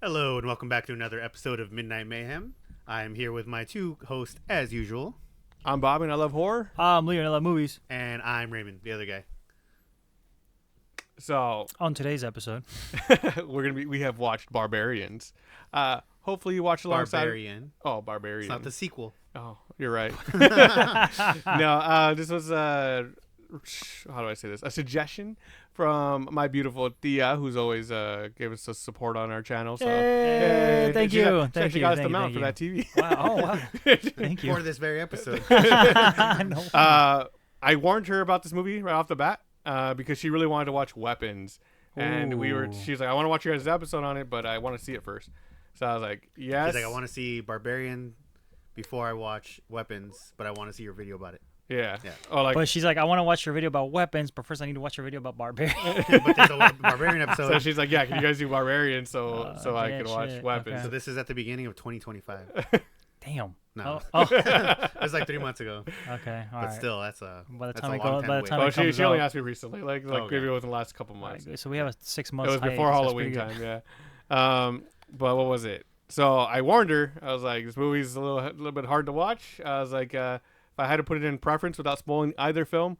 Hello and welcome back to another episode of Midnight Mayhem. I am here with my two hosts as usual, I'm Bob and I love horror. I'm Leo and I love movies. and I'm Raymond, the other guy. So On today's episode, we have watched Barbarians. Hopefully you watched alongside. Barbarian. Oh, Barbarian. It's not the sequel. Oh, you're right. No, this was how do I say this? A suggestion from my beautiful Tia, who's always gave us the support on our channel. So Hey, thank you. She Thank actually you, got us thank the you, mount for thank that TV. wow, oh wow, thank you. For this very episode. No. I warned her about this movie right off the bat because she really wanted to watch Weapons, and Ooh. she's like, I want to watch your guys' episode on it, but I want to see it first. So I was like, yes. He's like, I want to see Barbarian before I watch Weapons, but I want to see your video about it. Yeah. Yeah. Oh, like But she's like, I want to watch your video about weapons, but first I need to watch your video about Barbarian. But there's a Barbarian episode. so she's like, yeah, can you guys do Barbarian so I yeah, can watch shit, Weapons? okay. So this is at the beginning of 2025. Damn. No. Oh, It was like 3 months ago. okay. All But right. still, that's a By the that's time a it long goes, time by to the wait. time Well, it comes she only out. asked me recently, like Okay. maybe within the last couple All right, months. good. So we have a 6 It months. was before hiatus. That's pretty Halloween good. time, yeah. But what was it? So I warned her. I was like, this movie's a little bit hard to watch. I was like, if I had to put it in preference without spoiling either film,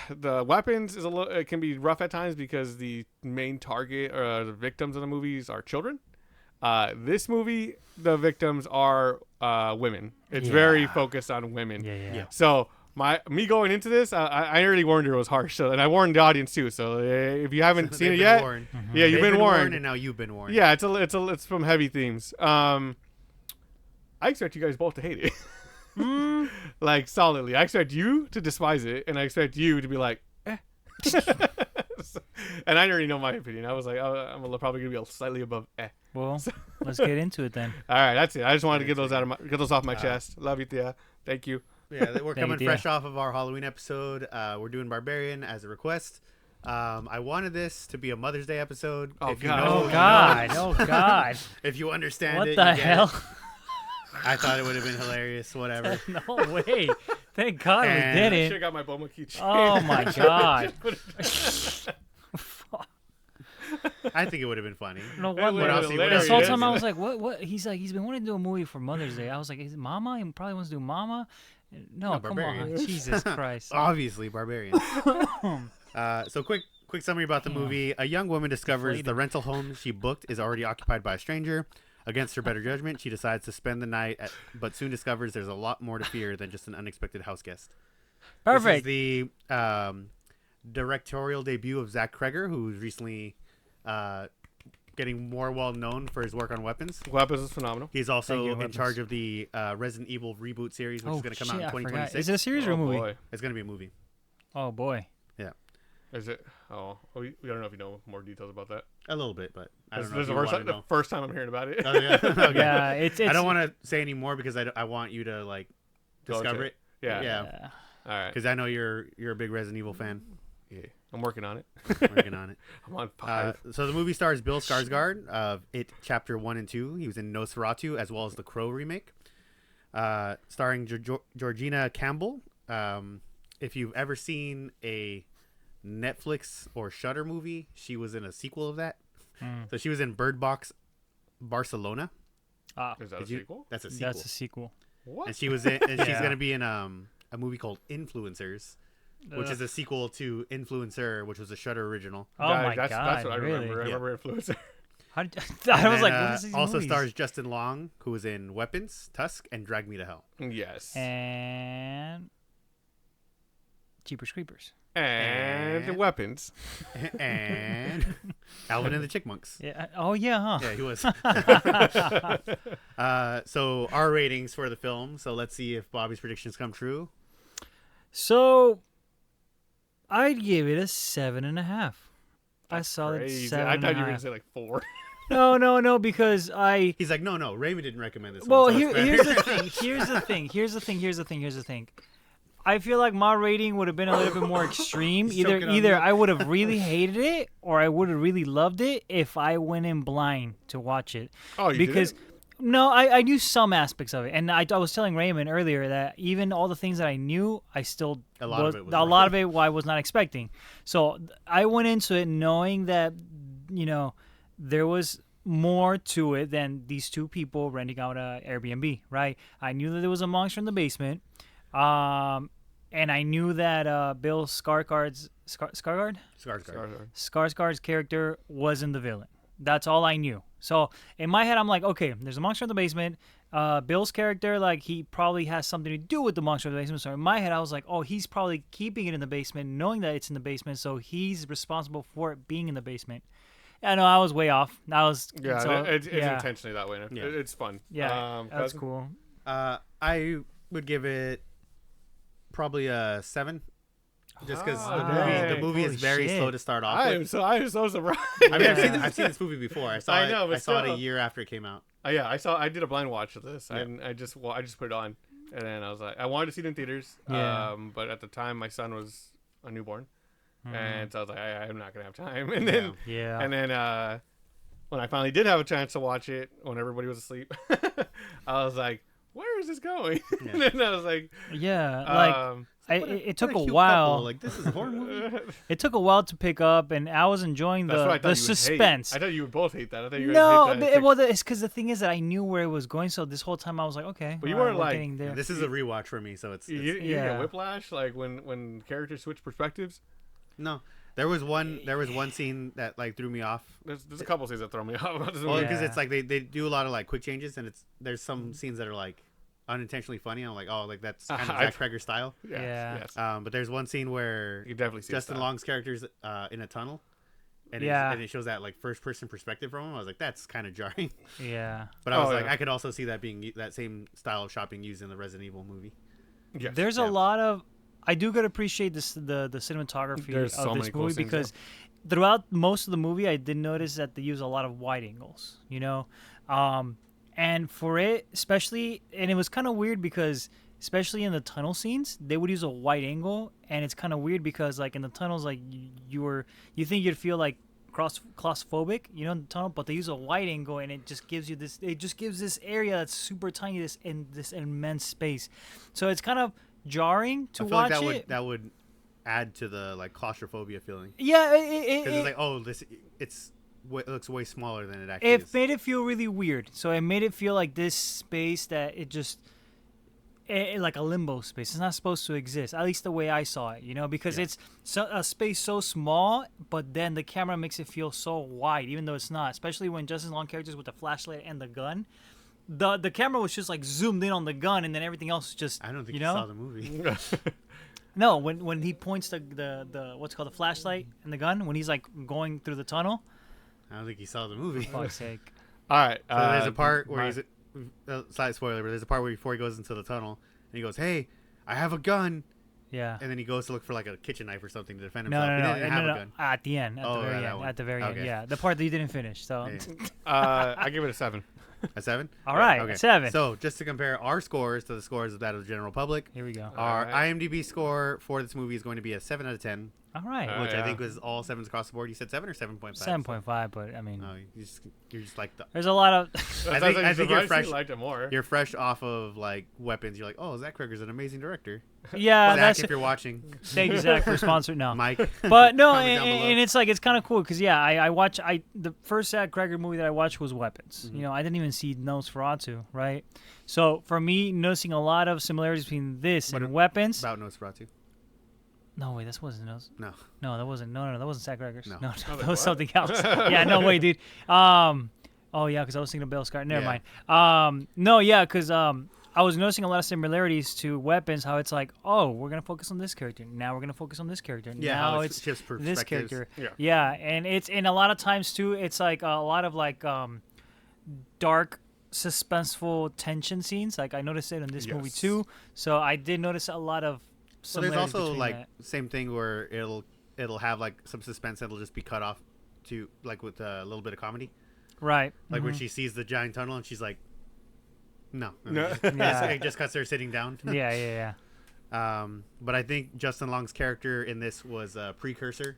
the Weapons is it can be rough at times because the main target or the victims of the movies are children. This movie, the victims are women. It's very Yeah. focused on women. Yeah. So me going into this, I already warned her it was harsh. So, and I warned the audience too. So if you haven't seen They've it been yet, warned. yeah, you've They've been warned. and now you've been warned. Yeah, it's from heavy themes. I expect you guys both to hate it. Like solidly. I expect you to despise it, and I expect you to be like, eh. And I already know my opinion. I was like, I'm probably gonna be slightly above eh. Well, let's get into it then. All right, that's it. I just wanted to get those off my chest. Love you, Thea. Thank you. Yeah, we're coming you. fresh off of our Halloween episode. We're doing Barbarian as a request. I wanted this to be a Mother's Day episode. Oh, If you God. know, Oh you know. God! Oh God! If you understand What it, the you get it. hell? I thought it would have been hilarious. Whatever. No way! Thank God And- we I did should have it. got my Boma keychain. Oh my God! I think it would have been funny. No It wonder. would've What been else? What hilarious. This whole else? time I was like, what? He's like, he's been wanting to do a movie for Mother's Day. I was like, is it Mama? He probably wants to do Mama. No, come Barbarian. on, Jesus Christ. Obviously, Barbarian. So quick summary about the movie. A young woman discovers the rental home she booked is already occupied by a stranger. Against her better judgment, she decides to spend the night, but soon discovers there's a lot more to fear than just an unexpected house guest. Perfect. This is the directorial debut of Zach Kreger, who's recently getting more well known for his work on Weapons. Weapons is phenomenal. He's also Thank you, in Weapons. charge of the Resident Evil reboot series, which is going to come out in I forgot. 2026. Is it a series or a movie? Boy. It's going to be a movie. Oh boy. Is it? Oh, we don't know if you know more details about that. A little bit, but I This don't know. is if the you first, wanna the know. first time I'm hearing about it. Oh, yeah. Okay. Yeah, it's. I don't want to say any more because I want you to like Go discover check. it. Yeah. Yeah. All right. Because I know you're a big Resident Evil fan. Yeah. I'm working on it. Working on it. I'm on 5. So the movie stars Bill Skarsgård of It Chapter 1 and 2. He was in Nosferatu as well as the Crow remake. Starring Georgina Campbell. If you've ever seen a Netflix or Shudder movie, she was in a sequel of that. So she was in Bird Box Barcelona. Ah, Is that a Did you- sequel? That's a sequel. that's a sequel. What? And she was in, and she's Yeah. gonna be in a movie called Influencers, which is a sequel to Influencer, which was a Shudder original. Oh my that's, God! That's what I really? remember. I Yeah. remember Influencer. How did, And I was then, like, what is these also movies? stars Justin Long, who was in Weapons, Tusk, and Drag Me to Hell. Yes. And Jeepers Creepers. And Weapons. And Alvin and the Chickmunks. Yeah. Oh yeah, huh? Yeah, he was. So our ratings for the film. So let's see if Bobby's predictions come true. So I'd give it a 7.5. I saw it Crazy. 7. I thought you were gonna say like 4. No, because I. He's like, no, Raymond didn't recommend this. Well, one, so it's here's better. the thing. Here's the thing. I feel like my rating would have been a little bit more extreme. He's choking on Either milk. I would have really hated it or I would have really loved it if I went in blind to watch it. Oh, you Because didn't? no, I knew some aspects of it, and I was telling Raymond earlier that even all the things that I knew, I still A lot of it was a wrong. lot of it I was not expecting. So I went into it knowing that there was more to it than these two people renting out a Airbnb, right? I knew that there was a monster in the basement, and I knew that Bill Skarsgård's character wasn't the villain. That's all I knew. So in my head, I'm like, okay, there's a monster in the basement. Bill's character, like, he probably has something to do with the monster in the basement. So in my head, I was like, oh, he's probably keeping it in the basement, knowing that it's in the basement, so he's responsible for it being in the basement. I know I was way off. It's intentionally that way. Yeah. It's fun. Yeah, that's cool. I would give it probably a 7. Just because the movie is very slow to start off with. I am so surprised. I mean, I've seen this movie before. I saw it a year after it came out. Yeah, I did a blind watch of this. Yeah. I just put it on, and then I was like, I wanted to see it in theaters. Yeah. But at the time, my son was a newborn, and so I was like, I'm not gonna have time. And then when I finally did have a chance to watch it, when everybody was asleep, I was like, where is this going? Yeah. And then I was like, it took a while. Like, this is a horror movie. It took a while to pick up, and I was enjoying the suspense. I thought you would both hate that. I thought you it's because the thing is that I knew where it was going, so this whole time I was like, okay. But you weren't like, yeah, this is a rewatch for me, so it's you get whiplash, like when characters switch perspectives. No. There was one scene that like threw me off. There's a couple scenes that throw me off. Well, because it's like they do a lot of like quick changes, and there's some scenes that are like unintentionally funny. I'm like, oh, like that's kind of Zach Cregger style. Yeah. Yes. But there's one scene where you definitely see Justin Long's character's in a tunnel, and it shows that like first person perspective from him. I was like, that's kind of jarring. Yeah. But I was like, I could also see that being that same style of shot being used in the Resident Evil movie. Yes. There's a lot of. I do gotta appreciate this the cinematography of this movie because throughout most of the movie I did notice that they use a lot of wide angles, you know, and for it especially, and it was kind of weird because especially in the tunnel scenes they would use a wide angle, and it's kind of weird because like in the tunnels like you think you'd feel like claustrophobic, you know, in the tunnel, but they use a wide angle and it just gives you this. It just gives this area that's super tiny, this immense space, so it's kind of jarring to watch it. That would add to the like claustrophobia feeling. Yeah, because it's like, oh, it looks way smaller than it actually is. It made it feel really weird. So it made it feel like this space that like a limbo space. It's not supposed to exist. At least the way I saw it, you know, because it's a space so small, but then the camera makes it feel so wide, even though it's not. Especially when Justin Long characters with the flashlight and the gun. The camera was just like zoomed in on the gun, and then everything else was just. I don't think you saw the movie. No, when he points the what's called the flashlight and the gun, when he's like going through the tunnel. I don't think he saw the movie. For fuck's sake! All right. So there's a part where he's slight spoiler, but there's a part where before he goes into the tunnel and he goes, "Hey, I have a gun." Yeah. And then he goes to look for like a kitchen knife or something to defend himself. No. He didn't have a gun. At the end. At the very end. Yeah. The part that you didn't finish. So. Yeah. I give it a 7. A 7? All right. Okay. 7. So just to compare our scores to the scores of that of the general public. Here we go. Our IMDb score for this movie is going to be a 7 out of 10. All right. Which I think was all 7s across the board. You said 7 or 7.5? 7.5, but I mean. No, you're just like the. There's a lot of. I think you're fresh. Liked it more. You're fresh off of like Weapons. You're like, oh, Zach Cregger's an amazing director. Yeah, Zach, if you're watching. Thank you, Zach, for sponsoring. No, Mike. But no, and it's like it's kind of cool because I watched the first Zach Cregger movie that I watched was Weapons. Mm-hmm. You know, I didn't even see Nosferatu, right? So for me, noticing a lot of similarities between this and Weapons. About Nosferatu. No, wait, this wasn't Nos. No, that wasn't. No, that wasn't Zach Cregger's. No, that was was something else. Yeah, no way, dude. Oh yeah, because I was thinking of Bill Skarsgård. Never mind. No, yeah, because I was noticing a lot of similarities to Weapons. How it's like, oh, we're gonna focus on this character. Now we're gonna focus on this character. Yeah, now it's just this character. Yeah, and it's a lot of times too. It's like a lot of like dark, suspenseful tension scenes. Like I noticed it in this movie too. So I did notice a lot of. Well, there's also like same thing where it'll have like some suspense that'll just be cut off to like with a little bit of comedy. Right. Like when she sees the giant tunnel and she's like, no. It just cuts her sitting down. Yeah. But I think Justin Long's character in this was a precursor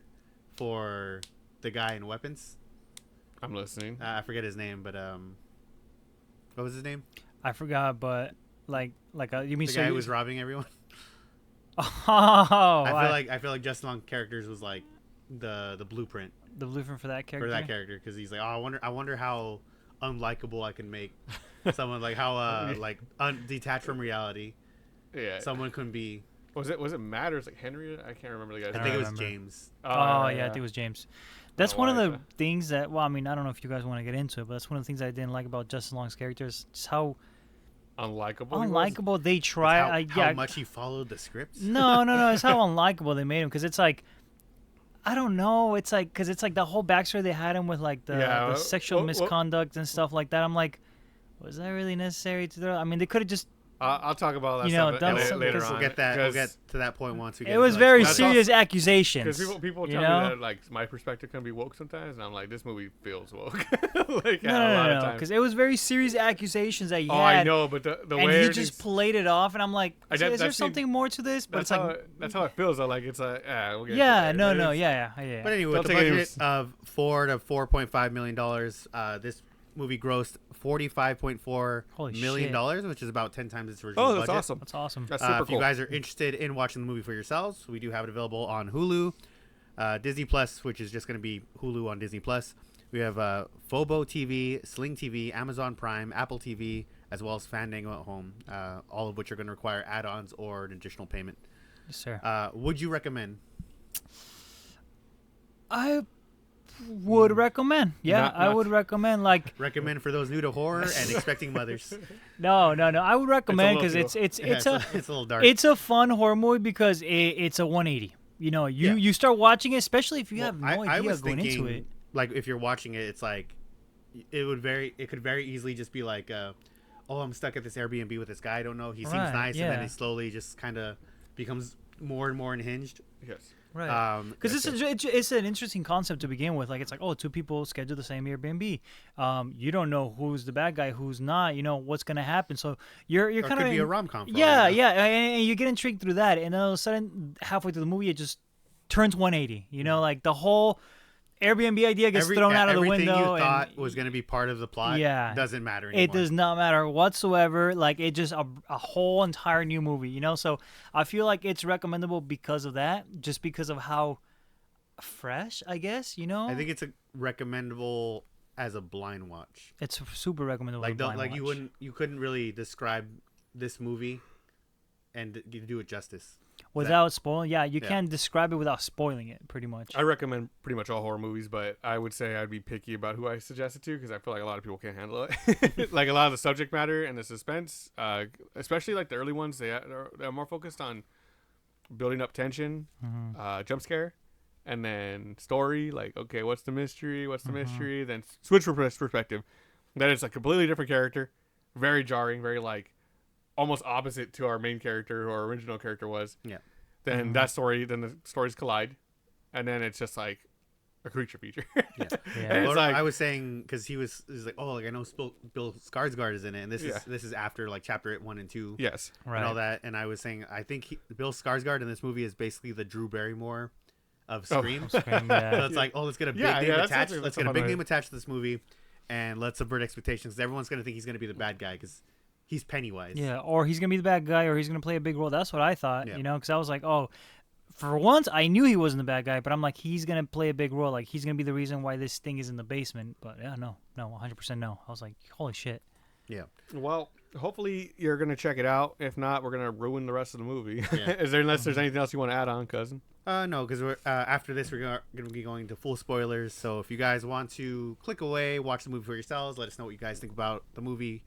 for the guy in Weapons. I'm listening. I forget his name, but what was his name? I forgot, but like you mean the guy who was robbing everyone? Oh, I feel like Justin Long characters was like the blueprint The blueprint for that character. For that character, because he's like, oh, I wonder how unlikable I can make someone, like how detached from reality. Yeah. Someone can be. Was it Matt or was it Henry? I can't remember the guy's name. I think it was James. Oh yeah, I think it was James. That's one of the things that. Well, I mean, I don't know if you guys want to get into it, but that's one of the things I didn't like about Justin Long's characters. Just how unlikable they try. How much he followed the scripts. No. It's how unlikable they made him, because it's like. I don't know. It's like, because it's like the whole backstory they had him with, like the sexual misconduct and stuff like that. I'm like, was that really necessary to do? I mean, they could have just. I'll talk about that later on. We'll get to that point once we get. It was very serious accusations. Because people tell me that, like, my perspective can be woke sometimes, and I'm like, this movie feels woke. Like, no, because it was very serious accusations that he had. Oh, I know, but the and way he just played it off, and I'm like, is there something more to this? But that's how it feels. Though, like, it's like, we'll get yeah, to that. yeah. But anyway, with a budget of $4 to $4.5 million, this movie grossed $45.4 million, which is about 10 times its original budget. Awesome. That's awesome. That's super cool. If you guys are interested in watching the movie for yourselves, we do have it available on Hulu, Disney Plus, which is just going to be Hulu on Disney Plus. We have Fobo TV, Sling TV, Amazon Prime, Apple TV, as well as Fandango at home, all of which are going to require add-ons or an additional payment. Yes, sir. Would you recommend? I would recommend. Yeah, I would recommend. Like, recommend for those new to horror and expecting mothers. No. I would recommend because it's a little dark. It's a fun horror movie because it's a 180. You know, you start watching it, especially if you have no idea going into it. Like, if you're watching it, it's like it could very easily just be like, oh, I'm stuck at this Airbnb with this guy I don't know. He seems nice, and then he slowly just kind of becomes more and more unhinged. Yes. Right. Because it's an interesting concept to begin with. Like, it's like, oh, two people schedule the same Airbnb. You don't know who's the bad guy, who's not. You know what's gonna happen. So you're kind of could be a rom-com. And you get intrigued through that, and then all of a sudden, halfway through the movie, it just turns 180. You know, like the whole Airbnb idea gets thrown out of the window. Everything you thought was going to be part of the plot doesn't matter anymore. It does not matter whatsoever. Like, it just a whole entire new movie, you know? So I feel like it's recommendable because of that, just because of how fresh, I guess, you know? I think it's recommendable as a blind watch. It's super recommendable as a blind watch. You couldn't really describe this movie and do it justice. Without spoiling, you can't describe it without spoiling it, pretty much. I recommend pretty much all horror movies, but I would say I'd be picky about who I suggest it to because I feel like a lot of people can't handle it. Like, a lot of the subject matter and the suspense, especially like the early ones, they're more focused on building up tension, jump scare, and then story. Like, okay, what's the mystery? What's the mystery? Then switch perspective. Then it's a completely different character, very jarring, very like. Almost opposite to our main character, who our original character was. Yeah. Then the stories collide, and then it's just like a creature feature. And it's like, I was saying, because he was like, oh, like I know Bill Skarsgård is in it, and this is after like chapter 1 and 2. Yes. Right. And all that, and I was saying, I think Bill Skarsgård in this movie is basically the Drew Barrymore of Scream. So it's like, oh, let's get a big name attached. Let's get a big name attached to this movie, and let's subvert expectations. Everyone's gonna think he's gonna be the bad guy because. He's Pennywise. Yeah, or he's going to be the bad guy, or he's going to play a big role. That's what I thought, you know, because I was like, oh, for once, I knew he wasn't the bad guy, but I'm like, he's going to play a big role. Like, he's going to be the reason why this thing is in the basement. But, no, 100% no. I was like, holy shit. Yeah. Well, hopefully you're going to check it out. If not, we're going to ruin the rest of the movie. Yeah. Unless there's anything else you want to add on, cousin? No, because after this, we're going to be going to full spoilers. So if you guys want to click away, watch the movie for yourselves, let us know what you guys think about the movie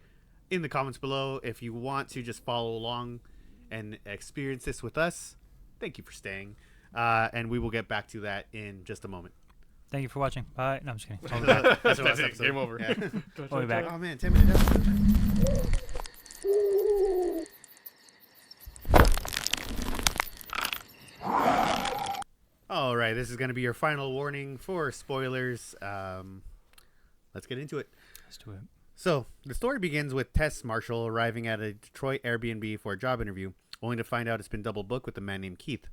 in the comments below. If you want to just follow along and experience this with us, thank you for staying. And we will get back to that in just a moment. Thank you for watching. Bye. No, I'm just kidding. That's it. Game over. Yeah. We'll be back. Oh, man. 10 minutes episode. All right. This is going to be your final warning for spoilers. Let's get into it. Let's do it. So, the story begins with Tess Marshall arriving at a Detroit Airbnb for a job interview, only to find out it's been double booked with a man named Keith.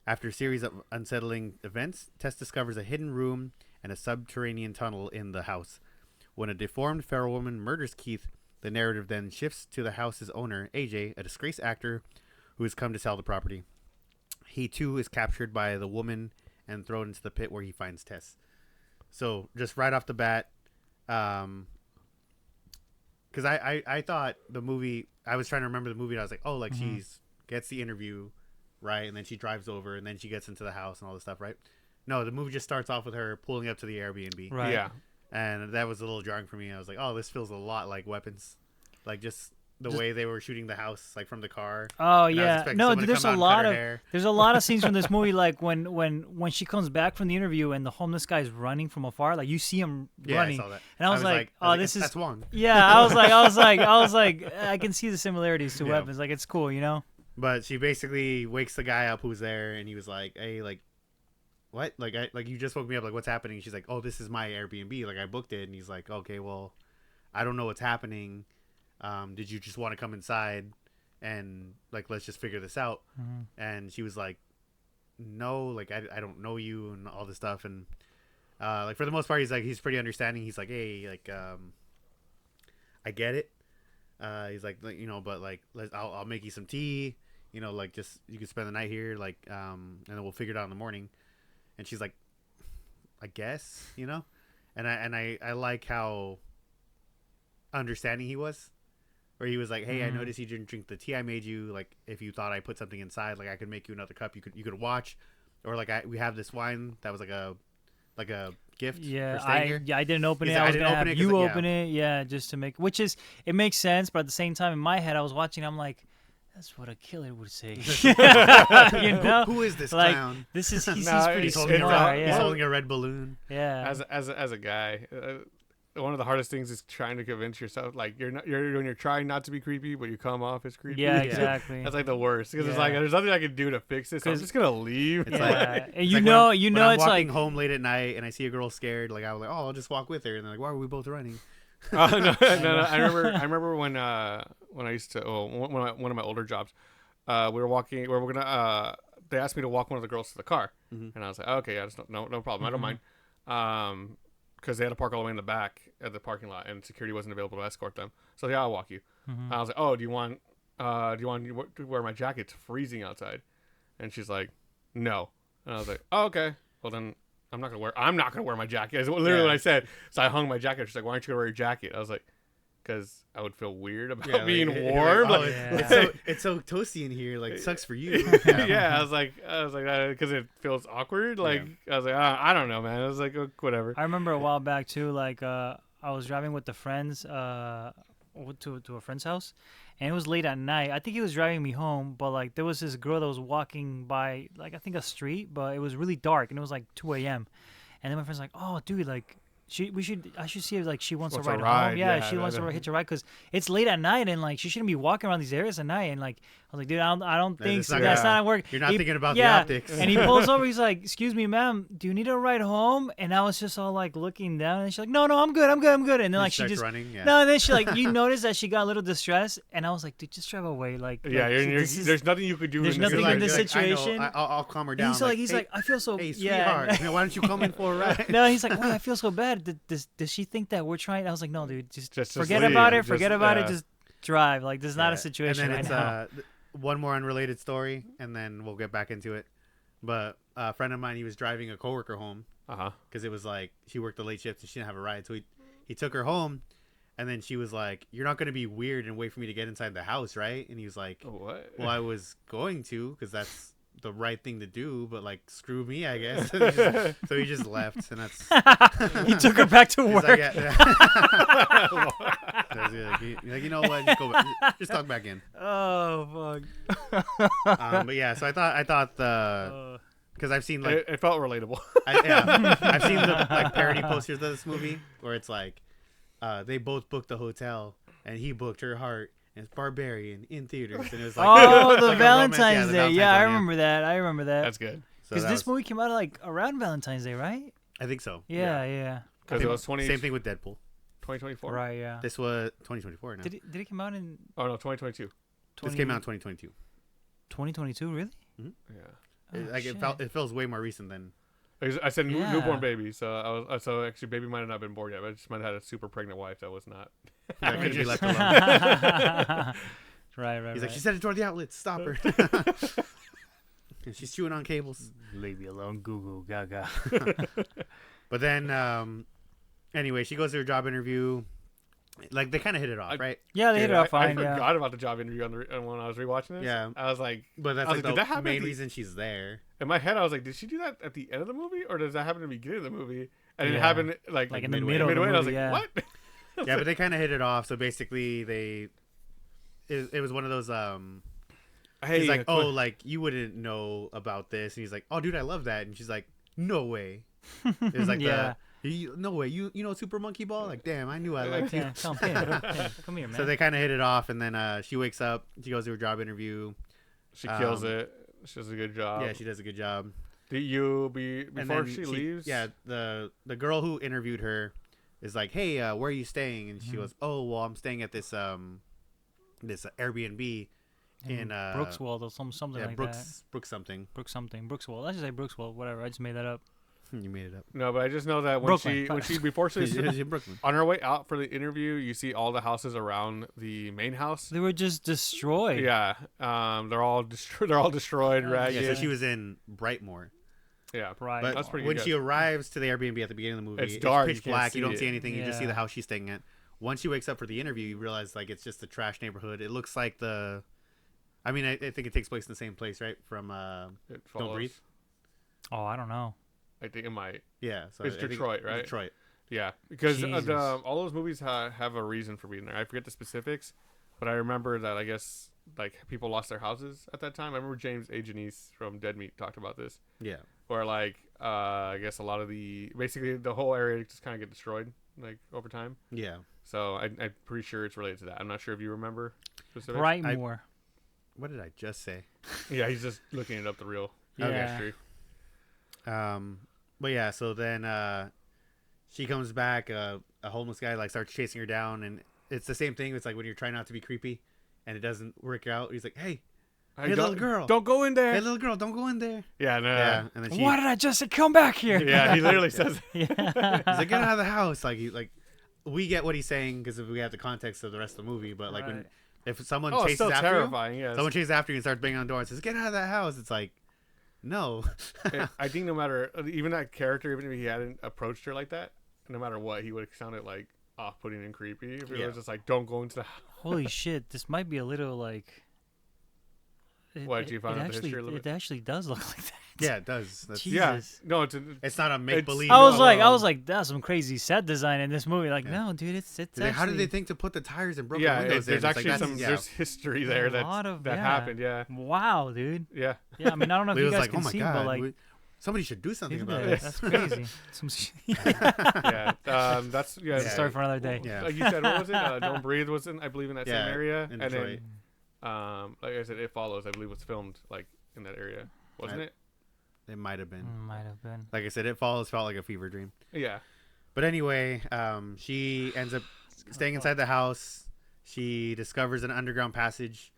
After a series of unsettling events, Tess discovers a hidden room and a subterranean tunnel in the house. When a deformed feral woman murders Keith, the narrative then shifts to the house's owner, AJ, a disgraced actor who has come to sell the property. He, too, is captured by the woman and thrown into the pit where he finds Tess. So just right off the bat, because I thought the movie, I was trying to remember the movie, and I was like, oh, like she's gets the interview, right, and then she drives over, and then she gets into the house and all this stuff, right? No, the movie just starts off with her pulling up to the Airbnb. Right. Yeah. And that was a little jarring for me. I was like, oh, this feels a lot like Weapons. Like, just the way they were shooting the house, like, from the car. Oh, yeah. No, there's a lot of scenes from this movie, like, when she comes back from the interview and the homeless guy's running from afar. Like, you see him running. I saw that. And I was like, oh, this is... That's one. Yeah, I was like, I can see the similarities to Weapons. Like, it's cool, you know? But she basically wakes the guy up who's there, and he was like, hey, like, what? Like, you just woke me up. Like, what's happening? She's like, oh, this is my Airbnb. Like, I booked it. And he's like, okay, well, I don't know what's happening. Did you just want to come inside and, like, let's just figure this out? And she was like, no, like, I don't know you and all this stuff. And, like, for the most part, he's pretty understanding. He's like, hey, like, I get it. He's like, you know, but, like, I'll make you some tea. You know, like, just, you can spend the night here, like, and then we'll figure it out in the morning. And she's like, I guess, you know? And I like how understanding he was. Where he was like, hey, I noticed you didn't drink the tea I made you. Like, if you thought I put something inside, like, I could make you another cup. You could watch. Or, like, we have this wine that was like a gift. Yeah, I didn't open it. I was going to have you open it. Yeah, just to make... Which is... It makes sense, but at the same time, in my head, I was watching, I'm like... That's what a killer would say. You know? Who is this clown? He's pretty smart. He's holding a red balloon. Yeah. As a guy, one of the hardest things is trying to convince yourself, like, when you're trying not to be creepy, but you come off as creepy. Yeah, exactly. That's like the worst because it's like there's nothing I can do to fix this. So I'm just gonna leave. It's like, and when I'm it's walking home late at night and I see a girl scared. Like, I was like, oh, I'll just walk with her. And they're like, why are we both running? No. I remember when I used to one of my older jobs, we were walking. They asked me to walk one of the girls to the car, and I was like, okay, yeah, no problem. I don't mind. Because they had to park all the way in the back at the parking lot, and security wasn't available to escort them. So yeah, I'll walk you. I was like, oh, do you want to wear my jacket? It's freezing outside. And she's like, no. And I was like, oh, okay. Well then, I'm not gonna wear my jacket. That's literally what I said. So I hung my jacket. She's like, why aren't you gonna wear your jacket? I was like, because I would feel weird about being warm. Like, it's so toasty in here. Like, sucks for you. Yeah, I was like, because it feels awkward. Like, I was like, I don't know, man. I was like, whatever. I remember a while back too. Like, I was driving with the friends, to a friend's house, and it was late at night. I think he was driving me home, but like, there was this girl that was walking by, like, I think a street, but it was really dark, and it was like 2 a.m. And then my friend's like, oh, dude, like. I should see if like she wants to ride home. Yeah, she wants to hitch a ride because it's late at night and like she shouldn't be walking around these areas at night. And like I was like, dude, I don't think so. That's not work. You're not thinking about the optics. And he pulls over. He's like, excuse me, ma'am, do you need a ride home? And I was just all like looking down, and she's like, no, I'm good. And then like she just running. Yeah. No, and then she like you notice that she got a little distressed, and I was like, dude, just drive away. Like there's nothing you could do. There's nothing in this situation. I'll calm her down. He's like, I feel so. Hey, sweetheart, why don't you come in for a ride? No, he's like, wait, I feel so bad. Does she think that we're trying? I was like, no, dude, just forget leave. about it. Forget about it. Just drive. Like, there's not a situation and then right it's, now. One more unrelated story, and then we'll get back into it. But a friend of mine, he was driving a coworker home because it was like she worked the late shift and she didn't have a ride, so he took her home, and then she was like, "You're not going to be weird and wait for me to get inside the house, right?" And he was like, "What?" Well, I was going to because that's the right thing to do, but like screw me, I guess. So he just left, and that's he took her back to work. Like, you know what? Just go back. Just talk back in. Oh fuck. But yeah, so I thought because I've seen like it felt relatable. I've seen the like parody posters of this movie where it's like they both booked the hotel and he booked her heart. And it's Barbarian in theaters, and it was like the Valentine's Day. Yeah, I remember that. That's good. Because this movie came out like around Valentine's Day, right? I think so. Yeah. Because it was same thing with Deadpool. 2024. Right. Yeah. This was 2024 now. Did it come out in? Oh no, 2022. This came out in 2022. 2022, really? Mm-hmm. Yeah. It feels way more recent than. I said newborn baby, so actually baby might have not been born yet, but I just might have had a super pregnant wife that was not. That could be left alone. Right. He's like, she said it toward the outlets. Stop her. And she's chewing on cables. Leave me alone, Goo Goo Gaga. But then, anyway, she goes to her job interview. Like, they kind of hit it off, right? Yeah, they hit it off fine. I forgot about the job interview when I was rewatching this. Yeah. I was like, but that's like the main reason she's there. In my head, I was like, did she do that at the end of the movie, or does that happen at the beginning of the movie? And it happened like in the middle of the movie, and I was like, what? Yeah, but they kind of hit it off. So basically, it was one of those. He's like, oh, like you wouldn't know about this, and he's like, oh, dude, I love that, and she's like, no way. It was like no way, you know Super Monkey Ball? Like, damn, I knew I liked you. Come here, man. So they kind of hit it off, and then she wakes up, she goes to her job interview. She kills it. She does a good job. Yeah, she does a good job. Before she leaves? Yeah, the girl who interviewed her is like, hey, where are you staying? And she goes, oh, well, I'm staying at this this Airbnb in Brookswald or something like that. Brooks something. Brookswald. I should say Brookswald. Whatever. I just made that up. You made it up. No, but I just know that before she on her way out for the interview, you see all the houses around the main house. They were just destroyed. Yeah, they're all destroyed. Right. Yeah. So she was in Brightmoor. Yeah, right. But that's pretty good. When she arrives to the Airbnb at the beginning of the movie, it's dark, pitch black. You don't see anything. You just see the house she's staying at. Once she wakes up for the interview, you realize like it's just a trash neighborhood. It looks like I think it takes place in the same place, right? From Don't Breathe. Oh, I don't know. I think it might. Yeah, so it's Detroit, right? Detroit. Yeah, because all those movies have a reason for being there. I forget the specifics, but I remember that I guess like people lost their houses at that time. I remember James A. Janice from Dead Meat talked about this. Yeah, where like I guess a lot of basically the whole area just kind of get destroyed like over time. Yeah. So I'm pretty sure it's related to that. I'm not sure if you remember specifics. Brightmoor. What did I just say? Yeah, he's just looking it up the real history. But yeah, so then she comes back. A homeless guy like starts chasing her down, and it's the same thing. It's like when you're trying not to be creepy, and it doesn't work out. He's like, "Hey, little girl, don't go in there. Hey, little girl, don't go in there." Yeah, no. Yeah, and then why did I just come back here? Yeah, he literally says. He's like, "Get out of the house!" Like we get what he's saying because we have the context of the rest of the movie. But like if someone chases after terrifying, you, someone chases after you and starts banging on the door and says, "Get out of that house," it's like. No. I think no matter, even that character, even if he hadn't approached her like that, no matter what, he would have sounded like off-putting and creepy. If he was just like, don't go into the house. Holy shit, this might be a little like... What, do you find out the history a little bit? It actually does look like that. Yeah, it does. Jesus. Yeah. No, it's not a make-believe. I was like, that's some crazy set design in this movie. Like, no, dude, it's actually... How did they think to put the tires and broken windows in? There's actually there's history there that happened, yeah. Wow, dude. Yeah. Yeah, I mean, I don't know if you guys can like, see, but like... Somebody should do something about this. That's crazy. Yeah, that's It's a story for another day. Yeah. Like you said, what was it? Don't Breathe was I believe in that same area, in and Detroit. then, like I said, It Follows. I believe was filmed like in that area, wasn't it? It might have been. Like I said, It Follows felt like a fever dream. Yeah. But anyway, she ends up staying inside the house. She discovers an underground passage,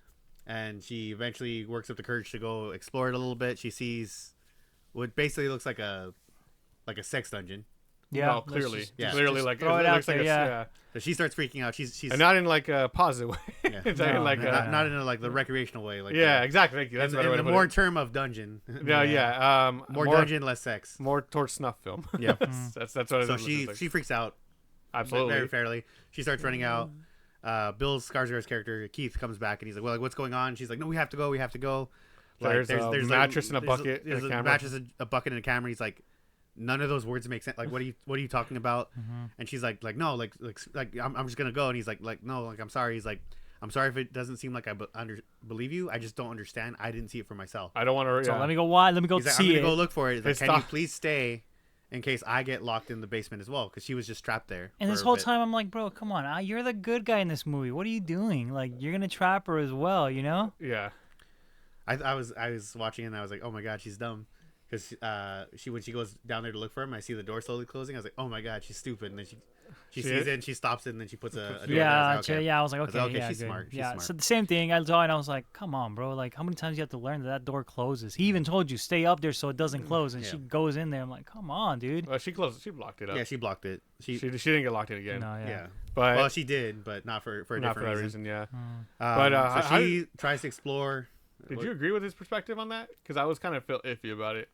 and she eventually works up the courage to go explore it a little bit. She sees what basically looks like a sex dungeon. Yeah, clearly, clearly, like throw it out there. Yeah. So she starts freaking out. She's and not in like a positive way. Yeah. Not in a, like the recreational way. Like exactly. Thank you. That's in the more term of dungeon. More dungeon, less sex. More towards snuff film. Yeah, that's what it is. So she freaks out. Absolutely, very fairly. She starts running out. Bill Skarsgård's character Keith comes back and he's like, "Well, like, what's going on?" She's like, "No, we have to go. Like, there's a mattress and a bucket. There's a mattress, a bucket, and a camera." He's like, "None of those words make sense. Like, what are you talking about?" Mm-hmm. And she's like, no, like I'm just gonna go. And he's like, no, like I'm sorry. He's like, I'm sorry if it doesn't seem like I believe you. I just don't understand. I didn't see it for myself. I don't want to. So let me go. Let me go he's see like, I'm gonna it. go look for it. Like, can you please stay in case I get locked in the basement as well? Because she was just trapped there. And this whole time I'm like, bro, come on. You're the good guy in this movie. What are you doing? Like, you're gonna trap her as well, you know? Yeah. I was watching it and I was like, oh my god, she's dumb, because when she goes down there to look for him, I see the door slowly closing. I was like, oh my god, she's stupid. And then she sees it and she stops it and then she puts a door I was like, okay, she's smart. She's smart. So the same thing I saw, and I was like, come on, bro. Like, how many times you have to learn that door closes? He even told you stay up there so it doesn't close, and she goes in there. I'm like, come on, dude. Well, she blocked it up. Yeah, she blocked it. She didn't get locked in again. No, yeah. But she did, but not for a not different for that reason. Yeah. But so she tries to explore. Did you agree with his perspective on that? Because I was kind of felt iffy about it.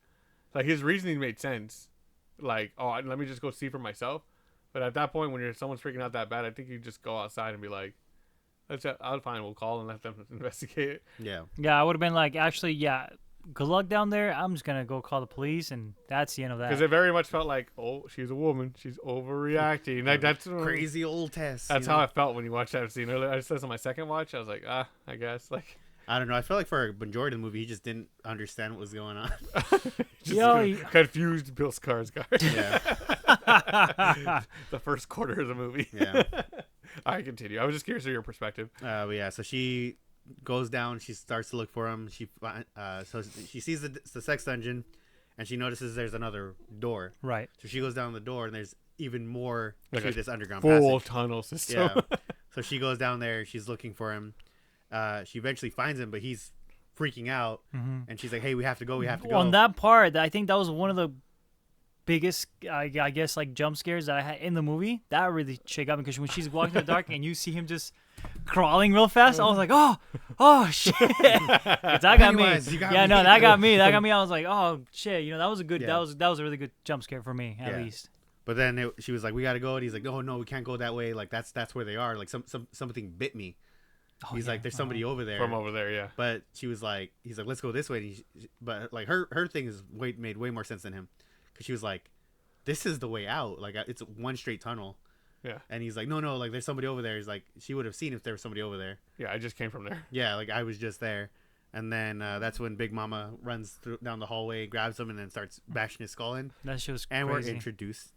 Like, his reasoning made sense. like, oh, let me just go see for myself. But at that point, when someone's freaking out that bad, I think you just go outside and be like, I'll fine, we'll call and let them investigate it. Yeah. Yeah, I would have been like, actually, yeah, good luck down there. I'm just gonna go call the police, and that's the end of that. Because it very much felt like, oh, she's a woman, she's overreacting. Like that's crazy old Tess. That's how I felt when you watched that scene earlier. I just said on my second watch, I was like, I guess like. I don't know. I felt like for a majority of the movie, he just didn't understand what was going on. Confused Bill Skarsgård. Yeah. The first quarter of the movie. Yeah. I continue. I was just curious of your perspective. Yeah. So she goes down. She starts to look for him. So she sees the sex dungeon, and she notices there's another door. Right. So she goes down the door, and there's even more like to this underground full passage. Tunnel system. Yeah. So she goes down there. She's looking for him. She eventually finds him, but he's freaking out, and she's like, "Hey, we have to go. We have to go." On that part, I think that was one of the biggest, I guess, like jump scares that I had in the movie. That really shook up because when she's walking in the dark and you see him just crawling real fast, I was like, "Oh shit!" That got me. That got me. That got me. I was like, "Oh shit!" You know, that was a good. Yeah. That was a really good jump scare for me, at least. But then she was like, "We got to go," and he's like, "No, we can't go that way. Like that's where they are. Like something bit me." He's like, there's somebody over there. From over there, yeah. But she was like, he's like, let's go this way. But like her thing is made way more sense than him, because she was like, this is the way out. Like it's one straight tunnel. Yeah. And he's like, no, like there's somebody over there. He's like, she would have seen if there was somebody over there. Yeah, I just came from there. Yeah, like I was just there. And then that's when Big Mama runs down the hallway, grabs him, and then starts bashing his skull in. That shit was crazy. And we're introduced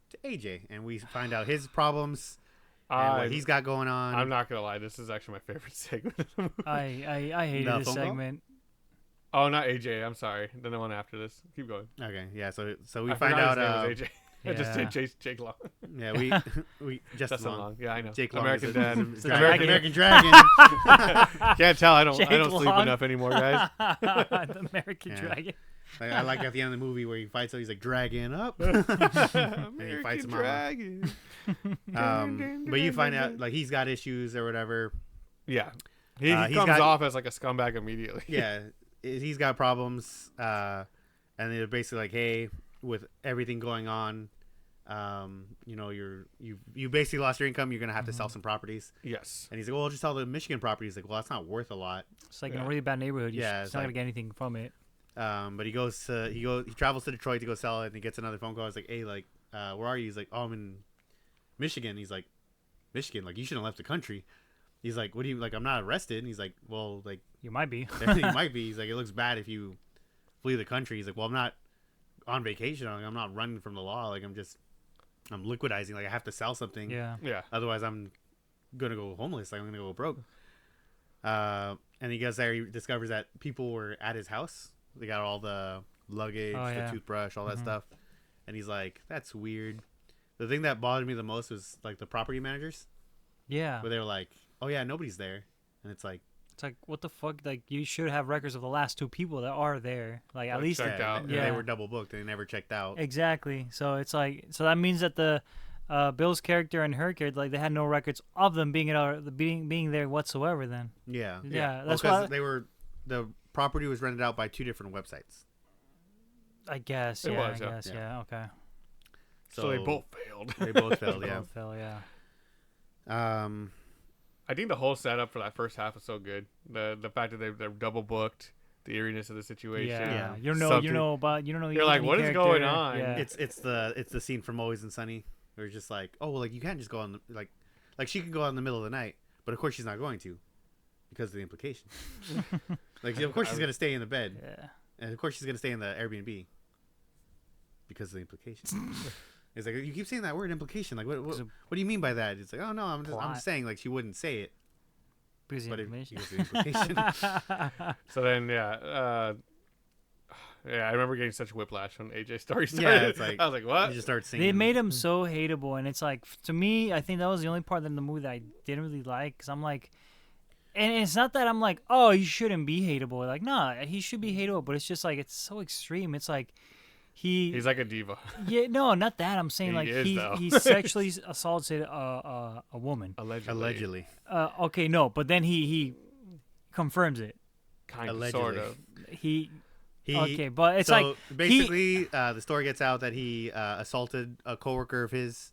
to AJ, and we find out his problems. And what he's got going on. I'm not gonna lie, this is actually my favorite segment of the movie. I hated this segment. Oh, not AJ. I'm sorry. The one after this. Keep going. Okay, yeah. So we find out his name was AJ. I just did Jake Long. Yeah, we just Long. Yeah, I know. Jake Long, American Dad, American Dragon. Can't tell. I don't sleep enough anymore, guys. The American Dragon. I like at the end of the movie where he fights him, he's like, dragon up. And he fights him Dragon. But you find out like he's got issues or whatever. Yeah. He comes off as like a scumbag immediately. Yeah. He's got problems. And they're basically like, hey, with everything going on, you basically lost your income. You're going to have to sell some properties. Yes. And he's like, well, I'll just sell the Michigan property. He's like, well, that's not worth a lot. It's like in a really bad neighborhood. It's not going to get anything from it. But he travels to Detroit to go sell it, and he gets another phone call. He's like, hey, like, where are you? He's like, oh, I'm in Michigan. He's like, Michigan? Like, you shouldn't have left the country. He's like, what do you, like, I'm not arrested. And he's like, well, like. You might be. You might be. He's like, it looks bad if you flee the country. He's like, well, I'm not on vacation. I'm not running from the law. Like, I'm liquidizing. Like, I have to sell something. Yeah. Otherwise, I'm going to go homeless. Like, I'm going to go broke. And he goes there. He discovers that people were at his house. They got all the luggage, the toothbrush, all that stuff. And he's like, that's weird. The thing that bothered me the most was like the property managers. Yeah. Where they were like, oh yeah, nobody's there. And it's like, what the fuck? Like, you should have records of the last two people that are there. Like, at least checked out. They were double booked. They never checked out. Exactly. So it's like, so that means that the Bill's character and her character, like, they had no records of them being there whatsoever. Then. Yeah. That's why the property was rented out by two different websites. I guess. It was. Yeah. Okay. So they both failed. They both failed. Yeah. Both failed. Yeah. I think the whole setup for that first half was so good. The fact that they're double booked, the eeriness of the situation. Yeah. You don't know. You're like, what is going on? Yeah. It's the scene from Always and Sunny where it's just like, oh, well, like you can't just go on like she could go out in the middle of the night, but of course she's not going to because of the implications. Like, of course she's gonna stay in the bed. Yeah. And of course she's gonna stay in the Airbnb because of the implications. It's like, you keep saying that word, implication. Like, what do you mean by that? It's like, oh no, I'm just saying, like, she wouldn't say it. Because of the implication. So then, I remember getting such whiplash when AJ story started. Yeah, it's like, I was like, what? You just start singing. They made him so hateable, and it's like, to me, I think that was the only part in the movie that I didn't really like, because I'm like, and it's not that I'm like, oh, he shouldn't be hateable. Like, nah, he should be hateable, but it's just like, it's so extreme. It's like, he's like a diva. Yeah, no, not that. I'm saying he sexually assaulted a woman. Allegedly. Okay, no, but then he confirms it. Kind of, sort of. He Okay, but it's so basically, the story gets out that he assaulted a coworker of his,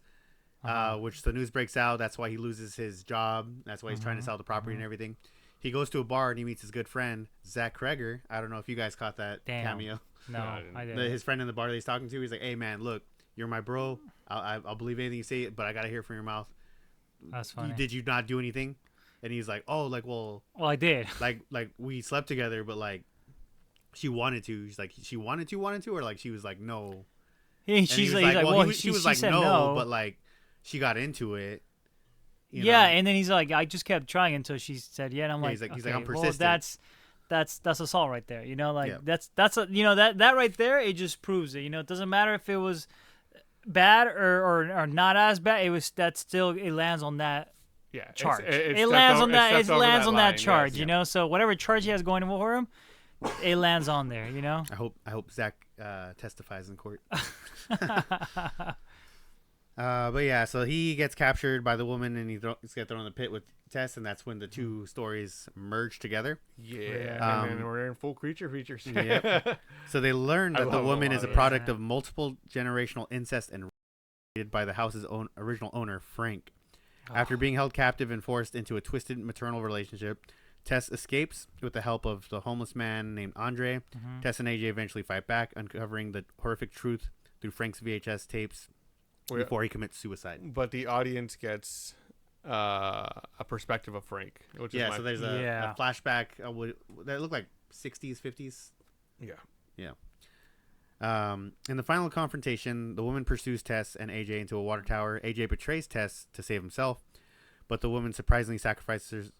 which the news breaks out. That's why he loses his job. That's why he's trying to sell the property and everything. He goes to a bar and he meets his good friend Zach Kreger. I don't know if you guys caught that cameo. No, I didn't. His friend in the bar that he's talking to, he's like, "Hey man, look, you're my bro. I'll believe anything you say, but I gotta hear from your mouth. That's funny. Did you not do anything?" And he's like, "Oh, like well, I did. Like we slept together, but like." She wanted to. She's like, she wanted to, or like she was like, no. She's like, she was like, no, but like, she got into it. You know? And then he's like, I just kept trying until she said, yeah. And I'm like, he's like, I'm well, persistent. that's assault right there. You know, like that's that right there. It just proves it. You know, it doesn't matter if it was bad or not as bad. It lands on that. Yeah, charge. It lands on that. It lands on that charge. Yes, you know, so whatever charge he has going for him. It lands on there, you know. I hope Zach testifies in court. But yeah, so he gets captured by the woman and he's get thrown in the pit with Tess, and that's when the two stories merge together. Yeah, and then we're in full creature features. Yep. So they learn that the woman is a product of multiple generational incest and raised by the house's original owner, Frank. After being held captive and forced into a twisted maternal relationship, Tess escapes with the help of the homeless man named Andre. Tess and AJ eventually fight back, uncovering the horrific truth through Frank's VHS tapes before he commits suicide. But the audience gets a perspective of Frank. Which is so there's a flashback that looked like 60s, 50s. Yeah. In the final confrontation, the woman pursues Tess and AJ into a water tower. AJ betrays Tess to save himself, but the woman surprisingly sacrifices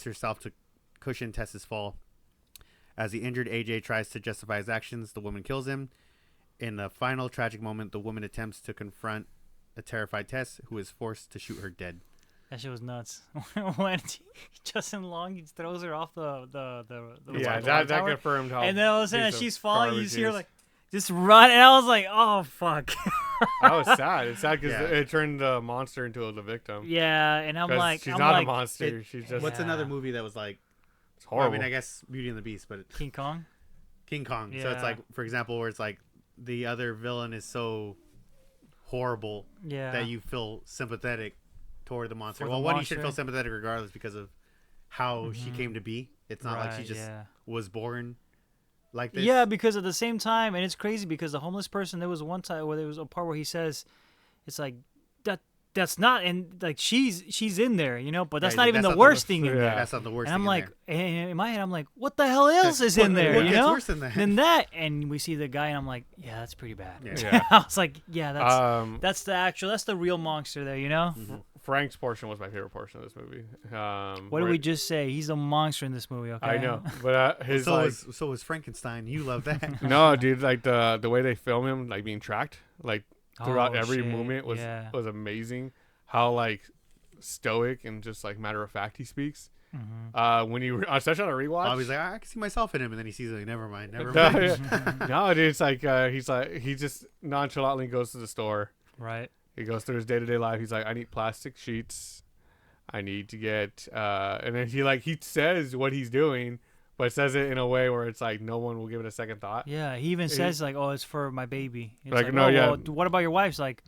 herself to cushion Tess's fall. As the injured AJ tries to justify his actions, the woman kills him. In the final tragic moment, the woman attempts to confront a terrified Tess, who is forced to shoot her dead. That shit was nuts. When Justin Long throws her off the that confirmed how. And then all of a sudden, as she's falling, you see her like just run, and I was like, oh fuck. That was sad. It's sad because it turned the monster into the victim. Yeah, and I'm like, she's not a monster. She's just. What's another movie that was like? It's horrible. I mean, I guess Beauty and the Beast, but King Kong. Yeah. So it's like, for example, where it's like the other villain is so horrible that you feel sympathetic toward the monster. You should feel sympathetic regardless because of how she came to be. It's not like she just was born like this. Yeah, because at the same time, and it's crazy because the homeless person, there was one time where there was a part where he says, it's like, that's not, and like she's in there, you know, but that's not even the worst thing in there. That's not the worst thing. And I'm like, and in my head, I'm like, what the hell else is in there? What you gets know? worse than that? Than that, and we see the guy, and I'm like, yeah, that's pretty bad. I was like, yeah, that's the real monster there, you know. Frank's portion was my favorite portion of this movie. What did we just say? He's a monster in this movie. Okay, I know, but his so was Frankenstein. You love that? No, dude, like the way they film him, like being tracked, like throughout every movement was amazing. How like stoic and just like matter of fact he speaks. When you especially on a rewatch, I was like, I can see myself in him, and then he sees it. Like, never mind. No, dude, it's like he just nonchalantly goes to the store. Right. He goes through his day-to-day life. He's like, I need plastic sheets. I need to get and then he says what he's doing, but says it in a way where it's like no one will give it a second thought. Yeah, he even says like, "Oh, it's for my baby." It's like no, well, what about your wife's? Like,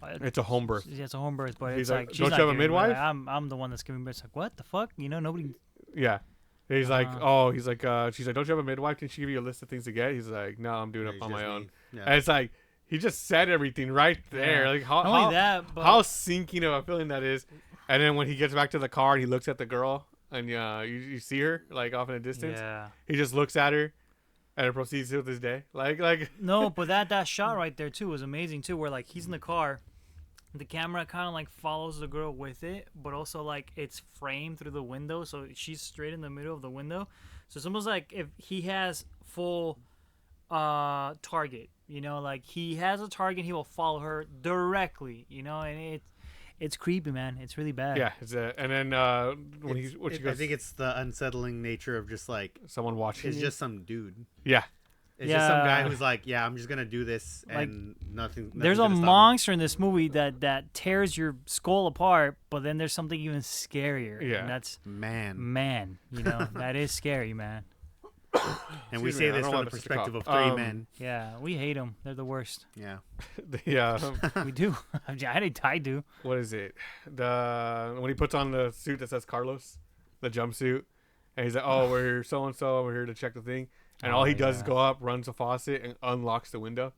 it's a home birth. Yeah, it's a home birth, but he's it's like, don't you have a midwife? I'm the one that's giving birth. It's like, what the fuck? You know, nobody. Yeah. He's like, she's like, don't you have a midwife? Didn't she give you a list of things to get? He's like, no, I'm doing it on my own. Yeah. And it's like, he just said everything right there. Yeah. Like how sinking of a feeling that is. And then when he gets back to the car and he looks at the girl and you see her like off in a distance. Yeah. He just looks at her and it proceeds with his day. Like no, but that shot right there too was amazing too, where like he's in the car. The camera kind of like follows the girl with it, but also like it's framed through the window, so she's straight in the middle of the window. So it's almost like if he has full target, you know, like he has a target, he will follow her directly, you know, and it's creepy, man. It's really bad. Yeah, and then when she goes, I think it's the unsettling nature of just like someone watching. It's just some dude. Yeah. It's just some guy who's like, yeah, I'm just gonna do this, and nothing. There's a monster in this movie that tears your skull apart, but then there's something even scarier. Yeah, and that's man. You know, that is scary, man. And we say this from the perspective of three men. Yeah, we hate them. They're the worst. Yeah. We do. I do. What is it? When he puts on the suit that says Carlos, the jumpsuit, and he's like, "Oh, we're here, so and so. We're here to check the thing." And all he does is go up, runs a faucet, and unlocks the window,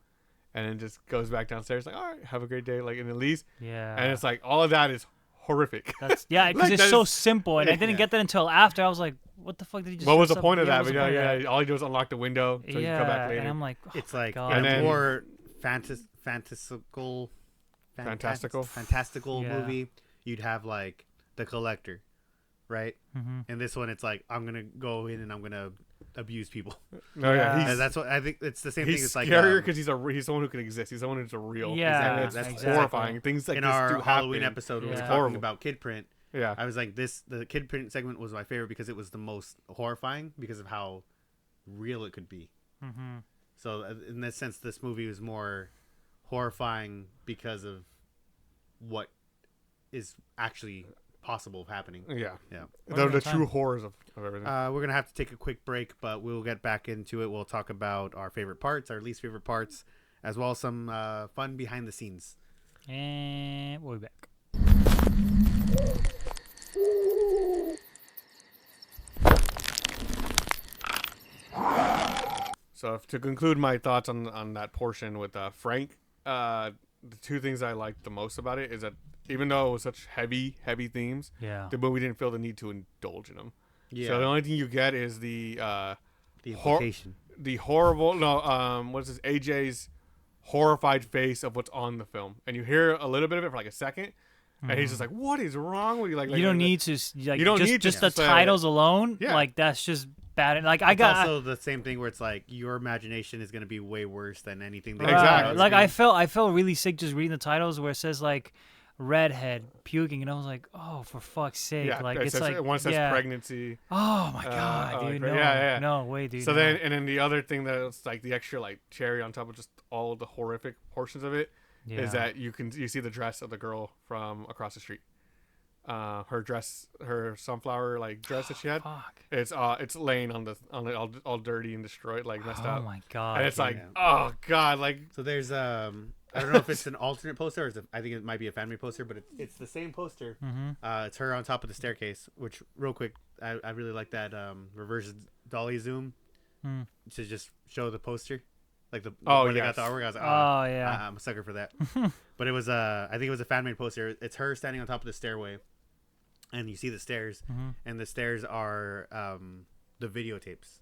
and then just goes back downstairs. Like, all right, have a great day. Like, and then leaves. Yeah. And it's like all of that is horrific. Because it's so simple, and I didn't get that until after. I was like, "What the fuck did you just?" What was the point of that? But all he does is unlock the window, so you can come back later. And I'm like, it's like God. in a more fantastical movie. You'd have like the collector, right? Mm-hmm. And this one, it's like I'm gonna go in and I'm gonna abuse people. Oh yeah, and that's what I think. It's the same thing. It's like scarier because he's someone who can exist. He's someone who's a real. Yeah, that's horrifying. Things like in this our do Halloween happen. episode, when we were horrible. talking about Kid Print. Yeah, I was like, the Kid Print segment was my favorite because it was the most horrifying because of how real it could be. Mm-hmm. So in that sense, this movie was more horrifying because of what is actually possible of happening. Yeah. What The true horrors of everything. We're gonna have to take a quick break, but we'll get back into it. We'll talk about our favorite parts, our least favorite parts, as well as some fun behind the scenes. And we'll be back. So to conclude my thoughts on that portion with Frank, the two things I liked the most about it is that even though it was such heavy themes, the movie didn't feel the need to indulge in them. Yeah. So the only thing you get is the implication. The horrible what's this AJ's horrified face of what's on the film, and you hear a little bit of it for like a second, and he's just like, "What is wrong with you?" Like you don't need to. Like, you don't just, need just to the titles alone. Yeah. Like that's just bad. Like It's also the same thing where it's like your imagination is gonna be way worse than anything. That Exactly. Like I felt really sick just reading the titles where it says like redhead puking, and I was like, oh, for fuck's sake! Yeah, like it's like one says pregnancy. Oh my god, dude! No, no way, dude. So then the other thing that's like the extra like cherry on top of just all the horrific portions of it is that you see the dress of the girl from across the street. Her sunflower like dress that she had. Fuck. It's laying on the all dirty and destroyed, like messed up. Oh my god! And it's like, oh god, like so. There's I don't know if it's an alternate poster or I think it might be a fan-made poster, but it's the same poster. Mm-hmm. It's her on top of the staircase, which real quick, I really like that reverse dolly zoom to just show the poster, like they got the artwork. I was like, I'm a sucker for that. But it was I think it was a fan-made poster. It's her standing on top of the stairway, and you see the stairs, and the stairs are the videotapes.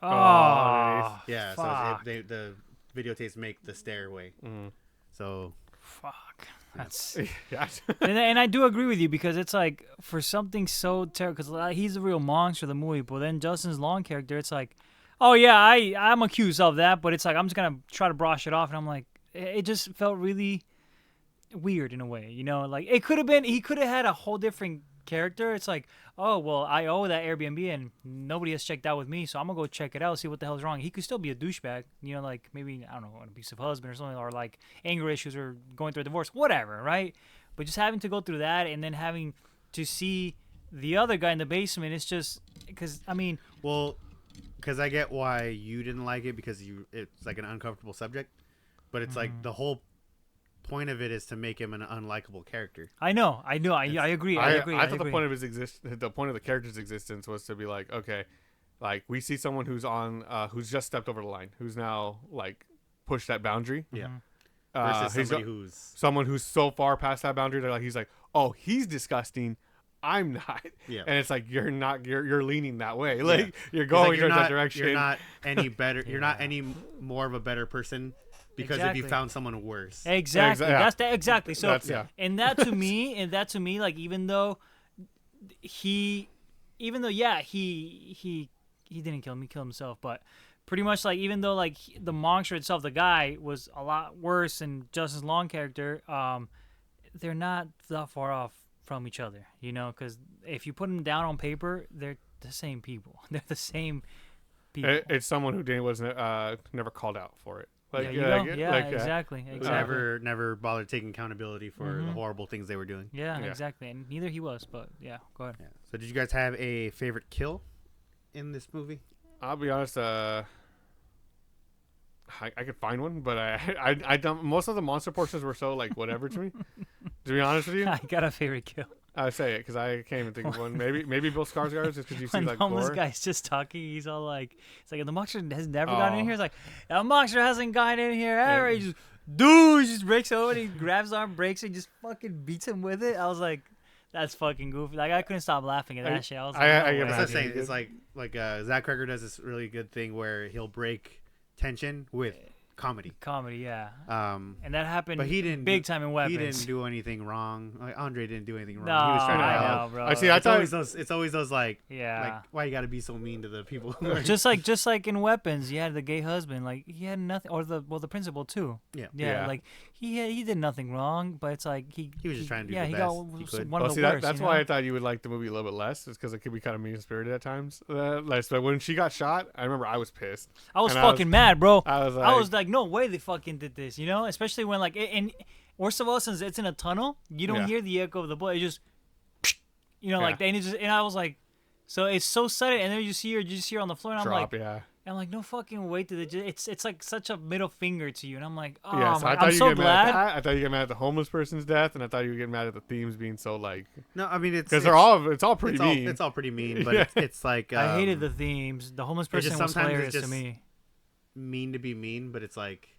Oh, yeah. fuck. So the videotapes make the stairway. So fuck. That's yeah. and I do agree with you because it's like for something so terrible because he's the real monster of the movie, but then Justin's Long character, it's like, oh yeah, I'm accused of that, but it's like I'm just gonna try to brush it off, and I'm like, it just felt really weird in a way, you know, like he could have had a whole different character. It's like, oh well, I owe that Airbnb and nobody has checked out with me, so I'm gonna go check it out, see what the hell's wrong. He could still be a douchebag, you know, like maybe, I don't know, an abusive husband or something, or like anger issues or going through a divorce, whatever, right? But just having to go through that and then having to see the other guy in the basement, it's just because because I get why you didn't like it because it's like an uncomfortable subject, but it's like the whole point of it is to make him an unlikable character. I know. I agree. I thought the point of the point of the character's existence was to be like, okay, like we see someone who's who's just stepped over the line, who's now like pushed that boundary. Yeah. Versus someone who's so far past that boundary that like he's like, oh, he's disgusting, I'm not. Yeah. And it's like you're leaning that way. Like you're going in that direction. You're not any better. You're not any more of a better person. Because if you found someone worse, exactly. Exactly. So, and that to me, like even though he didn't kill him, he killed himself. But pretty much like even though like the monster itself, the guy was a lot worse than Justin's Long character, they're not that far off from each other, you know. Because if you put them down on paper, they're the same people. They're the same people. It's someone who was never called out for it. Like, exactly. Never bothered taking accountability for the horrible things they were doing. Yeah, exactly. And neither he was, but yeah, go ahead. Yeah. So did you guys have a favorite kill in this movie? I'll be honest. I could find one, but I don't. Most of the monster portions were so like whatever to me. To be honest with you, I got a favorite kill. I say it because I can't even think of one. Maybe Bill Skarsgård just because you see When like the homeless gore. guy's just talking, he's all like, "It's like the monster has never gotten in here." It's like, "The monster hasn't gotten in here ever." He just, he just breaks over, he grabs his arm, breaks it, and just fucking beats him with it. I was like, "That's fucking goofy." Like I couldn't stop laughing at that shit. I was like, I no get way. mad. That's saying it's like Zach Cregger does this really good thing where he'll break tension with comedy. Comedy, yeah. And that happened but he didn't big time in Weapons. He didn't do anything wrong. Like Andre didn't do anything wrong. No, He was trying to I help. know, bro. I see. I thought It's always those like, yeah. like why you gotta be so mean to the people? just like in Weapons, you had the gay husband, like he had nothing, or the principal too. Yeah. Like he did nothing wrong, but it's like he was just trying to do the he best got he could. one of the worst. That's why I thought you would like the movie a little bit less, is because it could be kind of mean spirited at times. But when she got shot, I remember I was pissed. I was fucking mad, bro. I was like, no way they fucking did this, you know? Especially when like and worst of all, since it's in a tunnel, you don't hear the echo of the bullet. It just, you know, like and I was like, so it's so sudden, and then you just hear on the floor, and I'm like, no fucking way did it. It's like such a middle finger to you, and I'm like, oh, yeah. So I thought I'm you so get glad. mad at that. I thought you get mad at the homeless person's death, and I thought you would get mad at the themes being so like. No, I mean it's all pretty mean. It's all pretty mean, but it's like I hated the themes. The homeless person was hilarious to me. Mean to be mean, but it's like,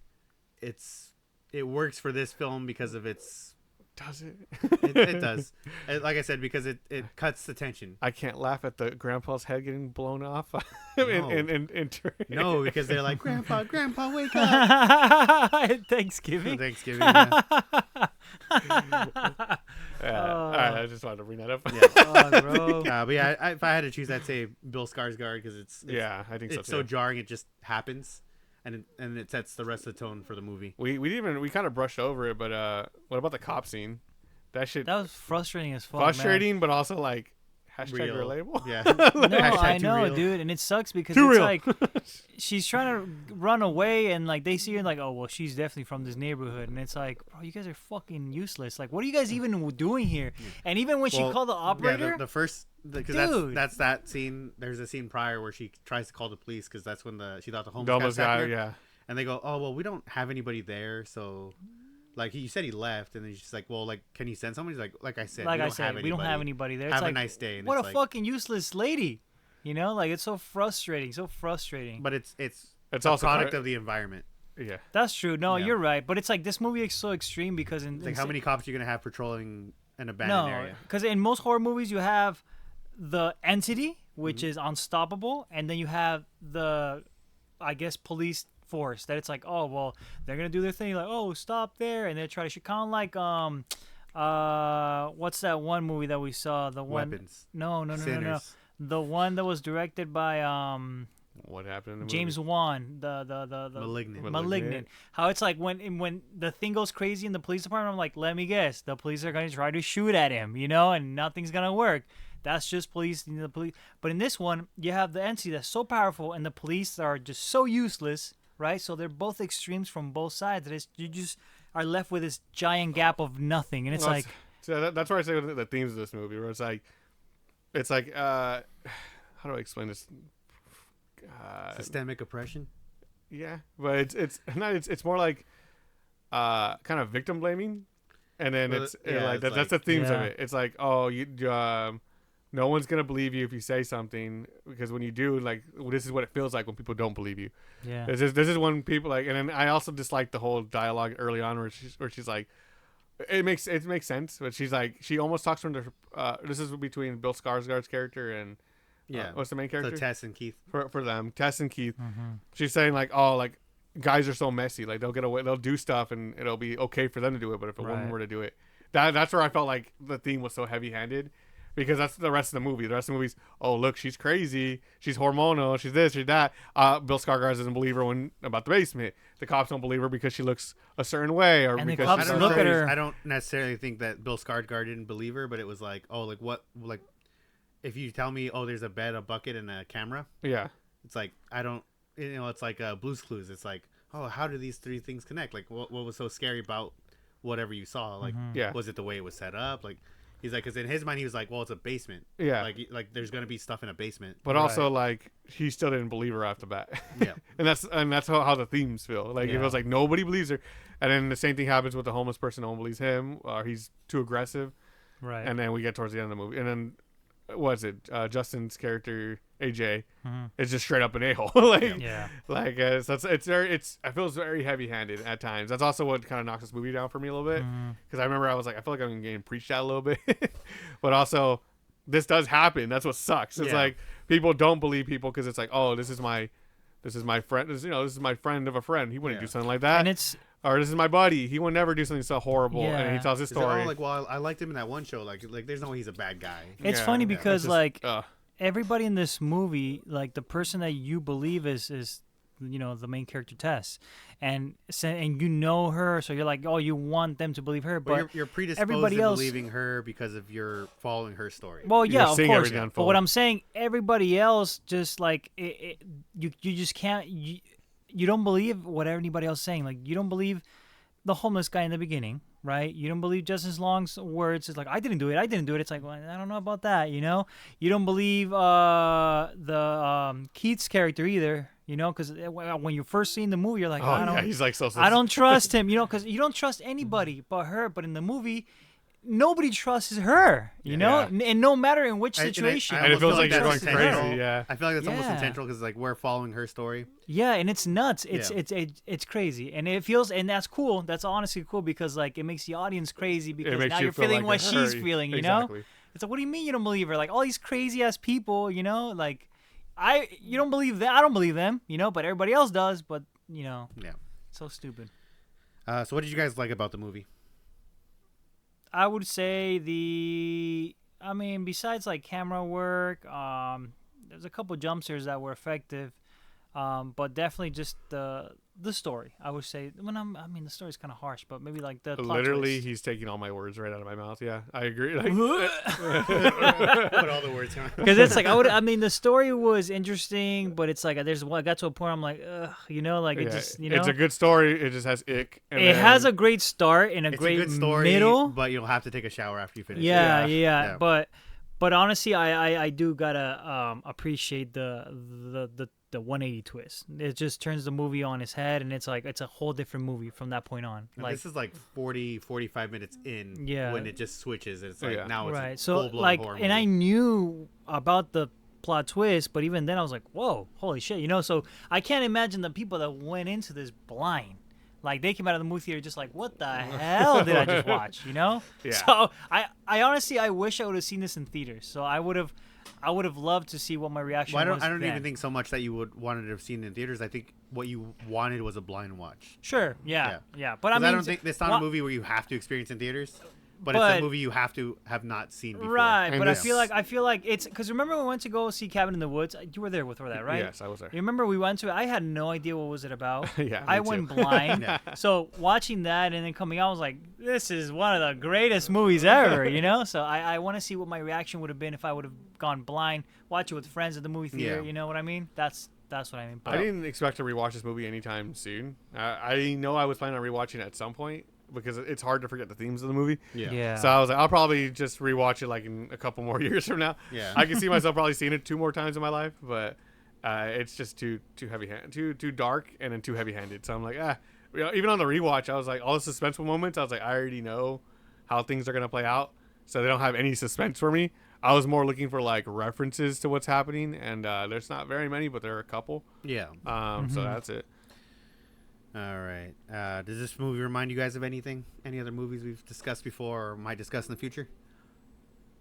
it works for this film because of its. Does it? It does. Like I said, because it cuts the tension. I can't laugh at the grandpa's head getting blown off. No, because they're like, Grandpa, wake up. Thanksgiving. Yeah. All right, I just wanted to bring that up. Yeah. Bro. But yeah, if I had to choose, I'd say Bill Skarsgård because it's I think it's so jarring. It just happens. And it sets the rest of the tone for the movie. We kind of brushed over it, but what about the cop scene? That was frustrating as fuck. Frustrating, but also like hashtag real. relatable. Yeah. No, I know, dude, and it sucks because it's like she's trying to run away, and like they see her and like, oh well, she's definitely from this neighborhood, and it's like, bro, you guys are fucking useless. Like, what are you guys even doing here? And even when she called the operator, the first. Because that's that scene. There's a scene prior where she tries to call the police because that's when she thought the homeless guy. And they go, oh well, we don't have anybody there, so like you said he left, and then she's like, well, like can you send somebody? He's like I said, we don't have anybody there. Have it's a nice day. And what a fucking useless lady, you know? Like it's so frustrating. But it's also a product of the environment. Yeah, that's true. No, you're right. But it's like this movie is so extreme because how many cops are you gonna have patrolling an abandoned area? Because in most horror movies you have the entity, which is unstoppable, and then you have the, I guess, police force that it's like, oh well, they're gonna do their thing, like, oh stop there, and they try to shoot, kind of like what's that one movie that we saw? The one Weapons. No, the one that was directed by what happened in the James movie? Wan, the Malignant. How it's like when the thing goes crazy in the police department, I'm like, let me guess, the police are gonna try to shoot at him, you know, and nothing's gonna work. That's just police. The police. But in this one, you have the entity that's so powerful, and the police are just so useless, right? So they're both extremes from both sides. You just are left with this giant gap of nothing, and it's like. So that's where I say the themes of this movie, where it's like, how do I explain this? Systemic oppression. Yeah, but it's more like, kind of victim blaming, and then that's the themes of it. It's like, oh, no one's gonna believe you if you say something, because when you do, like, this is what it feels like when people don't believe you. Yeah. This is when people like, and then I also dislike the whole dialogue early on where she's like, it makes sense, but she's like, she almost talks from the this is between Bill Skarsgård's character and what's the main character? So Tess and Keith. For them, Tess and Keith. Mm-hmm. She's saying like, oh, like guys are so messy, like they'll get away, they'll do stuff, and it'll be okay for them to do it, but if a woman were to do it, that's where I felt like the theme was so heavy-handed. Because that's the rest of the movie. The rest of the movie's, oh, look, she's crazy. She's hormonal. She's this, she's that. Bill Skarsgård doesn't believe her about the basement. The cops don't believe her because she looks a certain way. Or and because the cops look at her. I don't necessarily think that Bill Skarsgård didn't believe her, but it was like, oh, like what? Like, if you tell me, oh, there's a bed, a bucket, and a camera. Yeah. It's like, I don't, it's like Blue's Clues. It's like, oh, how do these three things connect? Like, what was so scary about whatever you saw? Like, was it the way it was set up? Like, He's like, because in his mind, he was like, well, it's a basement. Yeah. Like there's gonna be stuff in a basement. But also, like, he still didn't believe her off the bat. Yeah. and that's how the themes feel. Like, it feels like nobody believes her. And then the same thing happens with the homeless person. No one believes him, or he's too aggressive. Right. And then we get towards the end of the movie, and then what is it? Justin's character AJ is just straight up an a-hole. I feel it's very heavy-handed at times. That's also what kind of knocks this movie down for me a little bit, because I remember I was like, I feel like I'm getting preached at a little bit, but also this does happen. That's what sucks. It's like people don't believe people because it's like, oh, this is my friend. This is my friend of a friend. He wouldn't do something like that. And or this is my buddy. He would never do something so horrible. Yeah. And he tells his story. Like, well, I liked him in that one show. Like there's no way he's a bad guy. It's funny because it's just, everybody in this movie, like the person that you believe is the main character Tess, and you know her, so you're like, oh, you want them to believe her, but you're predisposed everybody to else believing her because of you're following her story. Well, yeah, of course. But what I'm saying, everybody else just like you just can't. You don't believe what anybody else is saying. Like, you don't believe the homeless guy in the beginning, right? You don't believe Justin Long's words. It's like, I didn't do it. It's like, well, I don't know about that, You don't believe the Keith's character either, because when you first seen the movie, you're like, he's like so. I don't trust him, because you don't trust anybody but her. But in the movie, nobody trusts her, and no matter in which situation. And it feels like you're going intentional. crazy. Yeah, I feel like that's almost intentional because like we're following her story. Yeah, and it's nuts. It's crazy, and it feels, and that's cool. That's honestly cool because like it makes the audience crazy because now you're feeling like what she's feeling. Exactly. It's like, what do you mean you don't believe her? Like all these crazy ass people, like you don't believe that. I don't believe them, but everybody else does. But so stupid. So what did you guys like about the movie? I would say besides like camera work, there's a couple jump scares that were effective, but definitely just the story. I would say the story's kind of harsh, but maybe like the plot literally twist. He's taking all my words right out of my mouth. Yeah, I agree. Like, put all the words on. Because it's like the story was interesting, but it's like I got to a point I'm like, ugh, it just it's a good story. It just has ick. It has a great start and a great story, middle, but you'll have to take a shower after you finish. Yeah. But honestly, I do gotta appreciate the 180 twist. It just turns the movie on its head, and it's like it's a whole different movie from that point on. Like, this is like 45 minutes in when it just switches. It's like now it's right. So like, horror movie. I knew about the plot twist, but even then I was like, whoa, holy shit, So I can't imagine the people that went into this blind. Like, they came out of the movie theater just like, what the hell did I just watch, Yeah. So I honestly, I wish I would have seen this in theaters. So I would have loved to see what my reaction was. I don't even think so much that you would wanted to have seen it in theaters. I think what you wanted was a blind watch. Sure. Yeah. But I don't think it's not a movie where you have to experience in theaters. But it's a movie you have to have not seen before. Right, and but I feel like it's because remember we went to go see Cabin in the Woods. You were there for that, right? Yes, I was there. You remember we went to it? I had no idea what was it about. Yeah, I went blind. So watching that and then coming out, I was like, this is one of the greatest movies ever, So I want to see what my reaction would have been if I would have gone blind, watch it with friends at the movie theater. You know what I mean? That's what I mean. I didn't expect to rewatch this movie anytime soon. I know I was planning on rewatching it at some point, because it's hard to forget the themes of the movie. Yeah. So I was like, I'll probably just rewatch it like in a couple more years from now. Yeah. I can see myself probably seeing it 2 more times in my life, but it's just too too dark and then too heavy-handed. So I'm like, even on the rewatch, I was like, all the suspenseful moments, I was like, I already know how things are gonna play out, so they don't have any suspense for me. I was more looking for like references to what's happening, and there's not very many, but there are a couple. Yeah. So that's it. All right. Does this movie remind you guys of anything? Any other movies we've discussed before or might discuss in the future?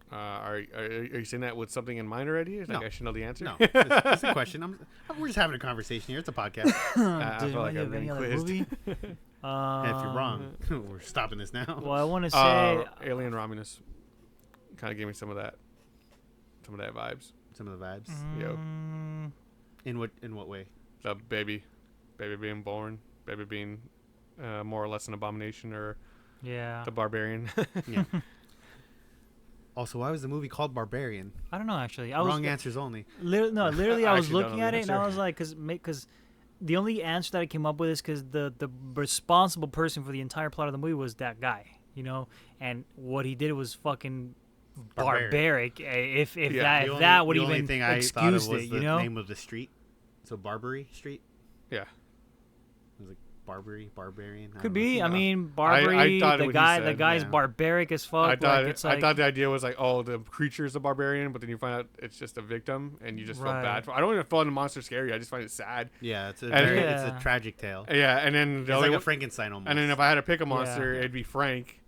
Are you saying that with something in mind already? No. I should know the answer. No, it's a question. We're just having a conversation here. It's a podcast. I feel like I'm being quizzed. Movie? And if you're wrong, we're stopping this now. Well, I want to say Alien Romulus kind of gave me some of that vibes. Some of the vibes. Yo. In what way? The baby being born. Baby being more or less an abomination, or the Barbarian. Yeah. Also, why was the movie called Barbarian? I don't know, actually. Wrong answers only. Literally, I was looking at it and I was like, because the only answer that I came up with is because the responsible person for the entire plot of the movie was that guy, and what he did was fucking barbaric. If The would only even thing I thought excuse of was it, the you know? name of the street. So Barbary Street. Yeah. It was like Barbarian. Could be. I know. mean, Barbary. thought The what he guy's said, barbaric as fuck. I thought like, I thought the idea was like, oh, the creature's a barbarian, but then you find out it's just a victim, and you just feel bad for. I don't even find the monster scary. I just find it sad. Yeah, it's And- a tragic tale. Yeah, and then It's like a Frankenstein almost. and then if I had to pick a monster, Yeah. it'd be Frank.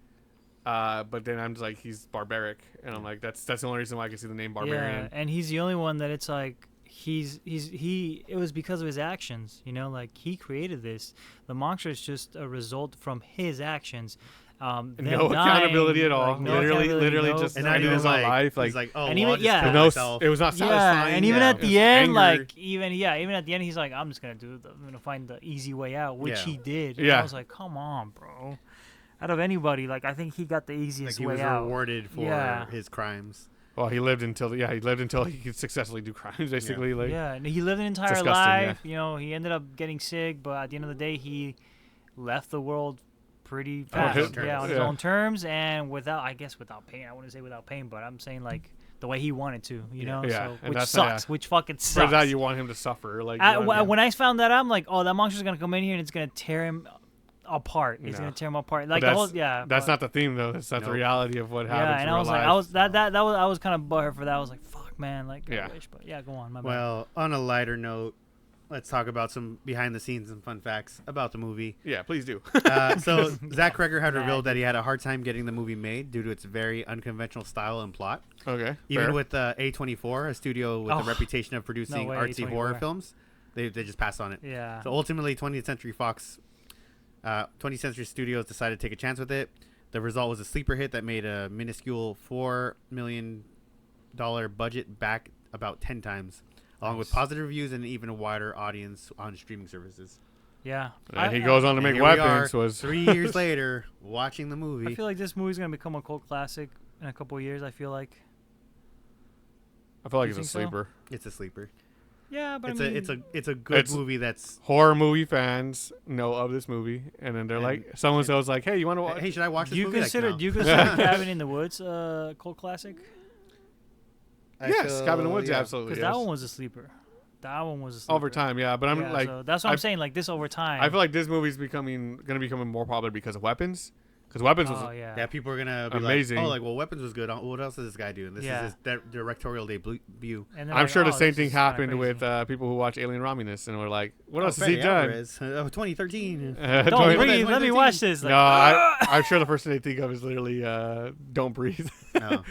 But then I'm just like, he's barbaric, and I'm like, that's the only reason why I can see the name Barbarian. Yeah, and he's the only one that it's like it was because of his actions, you know, like he created this. The monster is just a result from his actions. No accountability at all. Like, no literally accountability, just and ended not even his own like, life. Like, he's like, oh, and well, even- I'll just yeah. kill no, myself. it was not yeah, satisfying. and even yeah. at It was the end, anger. like even at the end, he's like, I'm just I'm gonna find the easy way out, which Yeah. he did. And Yeah. I was like, come on, bro. Out of anybody, like I think he got the Like easiest he way was out. rewarded for Yeah. his crimes. Well, he lived until he could successfully do crimes, basically. Like, Yeah, and he lived an entire disgusting, life. You know, he ended up getting sick, but at the end of the day, he left the world pretty On his fast. own Yeah, terms. on his Yeah. own terms and without pain. I wouldn't say without pain, but I'm saying like the way he wanted to. You know, Yeah, so, and which that's- sucks. yeah. Which fucking for sucks. that, you want him to suffer. Like, you want him- When I found that out, I'm like, oh, that monster's gonna come in here and it's gonna tear him apart. It's No. gonna tear him apart. But Like the whole that's but- not the theme though. That's not the Nope. reality of what happens. Yeah, in and real I was life. like, I was kind of butthurt for that. I was like, fuck, man, like Yeah. I wish, but yeah, go on. My bad. Well, on a lighter note, let's talk about some behind the scenes and fun facts about the movie. Yeah, please do. So Zach Cregger had Nah, revealed that he had a hard time getting the movie made due to its very unconventional style and plot. Okay. Even fair. with A24, a studio with a Oh, reputation of producing way, artsy A24. horror films, they just passed on it. Yeah. So ultimately, 20th Century Studios decided to take a chance with it. The result was a sleeper hit that made a minuscule $4 million budget back about 10 times, along with Nice. positive reviews and even a wider audience on streaming services. Yeah. And he goes on to And make here we weapons. are, Was 3 years later watching the movie. I feel like this movie's gonna become a cult classic in a couple of years. I feel like. I feel like You it's a think so? sleeper. It's a sleeper. Yeah, but It's I mean, a good It's- movie that's. Horror movie fans know of this movie, and then they're And- like, someone says like, "Hey, you want to watch?" Hey, should I watch do this you movie? consider Like, do you no. consider Cabin in the Woods a cult classic? I Yes, feel- Cabin in the Woods, yeah. absolutely. Because Yes. that one was a sleeper. That one was a sleeper. Over time, yeah, but I'm Yeah, like, so that's what I- I'm saying. Like this over time. I feel like this movie's going to become more popular because of Weapons. Because Weapons was Oh yeah. Yeah, people are gonna be Amazing. like, "Oh, like well, Weapons was good. What else is this guy doing? This Yeah. is his directorial debut." And they're I'm like, sure the oh, same this thing is kinda happened crazy. with people who watch Alien Romulus, and we're like, "What else has Fede he done?" Alvarez, 2013. Don't Don't- breathe. Let me 2013. watch this. Like, No, I'm sure the first thing they think of is literally "Don't Breathe." No.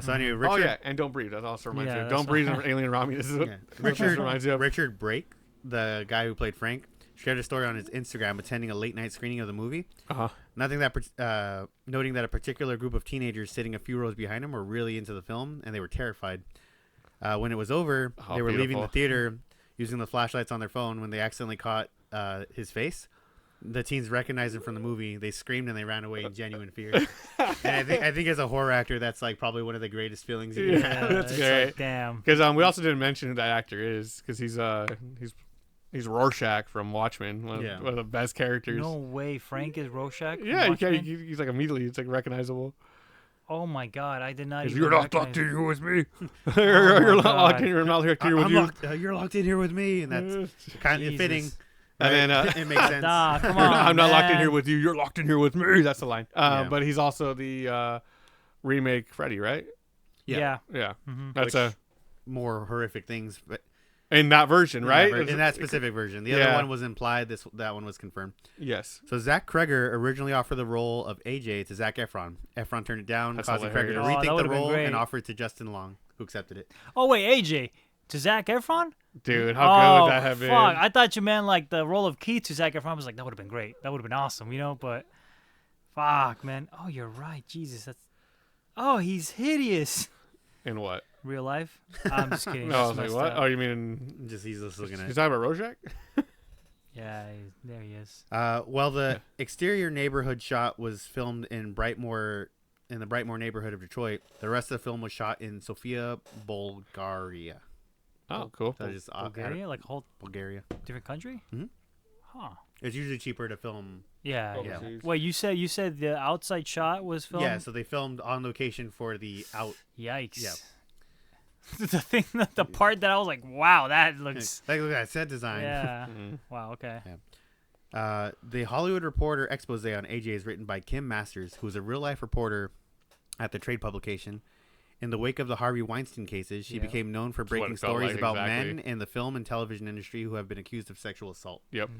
So anyway, Richard. Oh yeah, and "Don't Breathe." That also reminds Yeah, me of that's "Don't Breathe" and Alien Romulus. Is what Yeah. that reminds me of. Richard Brake, the guy who played Frank, shared a story on his Instagram attending a late night screening of the movie. Uh-huh. Noting that a particular group of teenagers sitting a few rows behind him were really into the film and they were terrified. When it was over, Oh, they were leaving the beautiful. theater using the flashlights on their phone when they accidentally caught his face. The teens recognized him from the movie. They screamed and they ran away in genuine fear. And I think as a horror actor, that's like probably one of the greatest feelings you can Yeah. have. That's it's great. Like, damn. Because we also didn't mention who that actor is, because he's Rorschach from Watchmen, one of the best characters. No way. Frank is Rorschach. from Yeah, Watchmen? he's like immediately, it's like recognizable. Oh my god, I did not. He's, Even "You're not recognize locked in him. here with me. Oh You're my not locked God. in here. I'm not locked here with I'm you." locked, you're locked in here with me, and that's kind of Jesus. fitting. And then, it makes sense. Nah, come on. I'm not locked in man. here with you. You're locked in here with me. That's the line. Yeah. But he's also the remake Freddy, right? Yeah. Yeah. hmm That's Which- More horrific things, but in that version, right? in that specific version. The other one was implied. That one was confirmed. Yes. So Zach Cregger originally offered the role of AJ to Zach Efron. Efron turned it down, That's causing Cregger to hilarious. Oh, that rethink would've the been role great. and offer it to Justin Long, who accepted it. Oh wait, AJ to Zac Efron. Dude, how good would that have fuck. been? I thought you meant like the role of Keith to Zac Efron. I was like, that would have been great. That would have been awesome, you know. But fuck, man. Oh, you're right. Jesus, that's. Oh, he's hideous. In what? Real life. I'm just kidding. No, I was That's like, messed what? up. Oh, you mean He's just looking at he's it. talking about Rorschach? Yeah, there he is. Well, the exterior neighborhood shot was filmed in the Brightmoor neighborhood of Detroit. The rest of the film was shot in Sofia, Bulgaria. Oh, cool. That is Bulgaria, like a whole Bulgaria. different country. Mhm. Huh. It's usually cheaper to film. Yeah. Overseas. Wait, you said the outside shot was filmed? Yeah, so they filmed on location for the out. Yikes. Yeah. The part that I was like, wow, that looks. Like, look at that set design. Yeah. Wow. Okay. Yeah. The Hollywood Reporter expose on AJ is written by Kim Masters, who is a real-life reporter at the trade publication. In the wake of the Harvey Weinstein cases, she became known for breaking stories about men in the film and television industry who have been accused of sexual assault. Yep.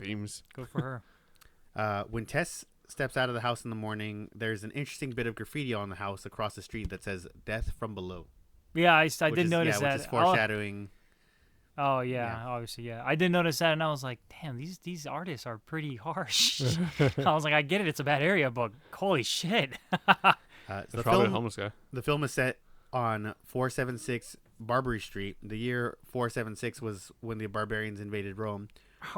Themes. Go for her. When Tess steps out of the house in the morning, there's an interesting bit of graffiti on the house across the street that says "Death from Below." Yeah, I did notice that. Which is foreshadowing. Oh yeah, obviously, yeah. I did notice that, and I was like, damn, these artists are pretty harsh. I was like, I get it, it's a bad area, but holy shit. It's probably a homeless guy. The film is set on 476 Barbary Street. The year 476 was when the barbarians invaded Rome.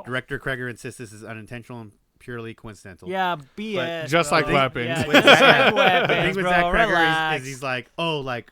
Director Kreger insists this is unintentional and purely coincidental. Yeah, BS. But just like Weapons. Yeah, just like Weapons, the thing with bro, Zach Kreger relax. is he's like, oh, like,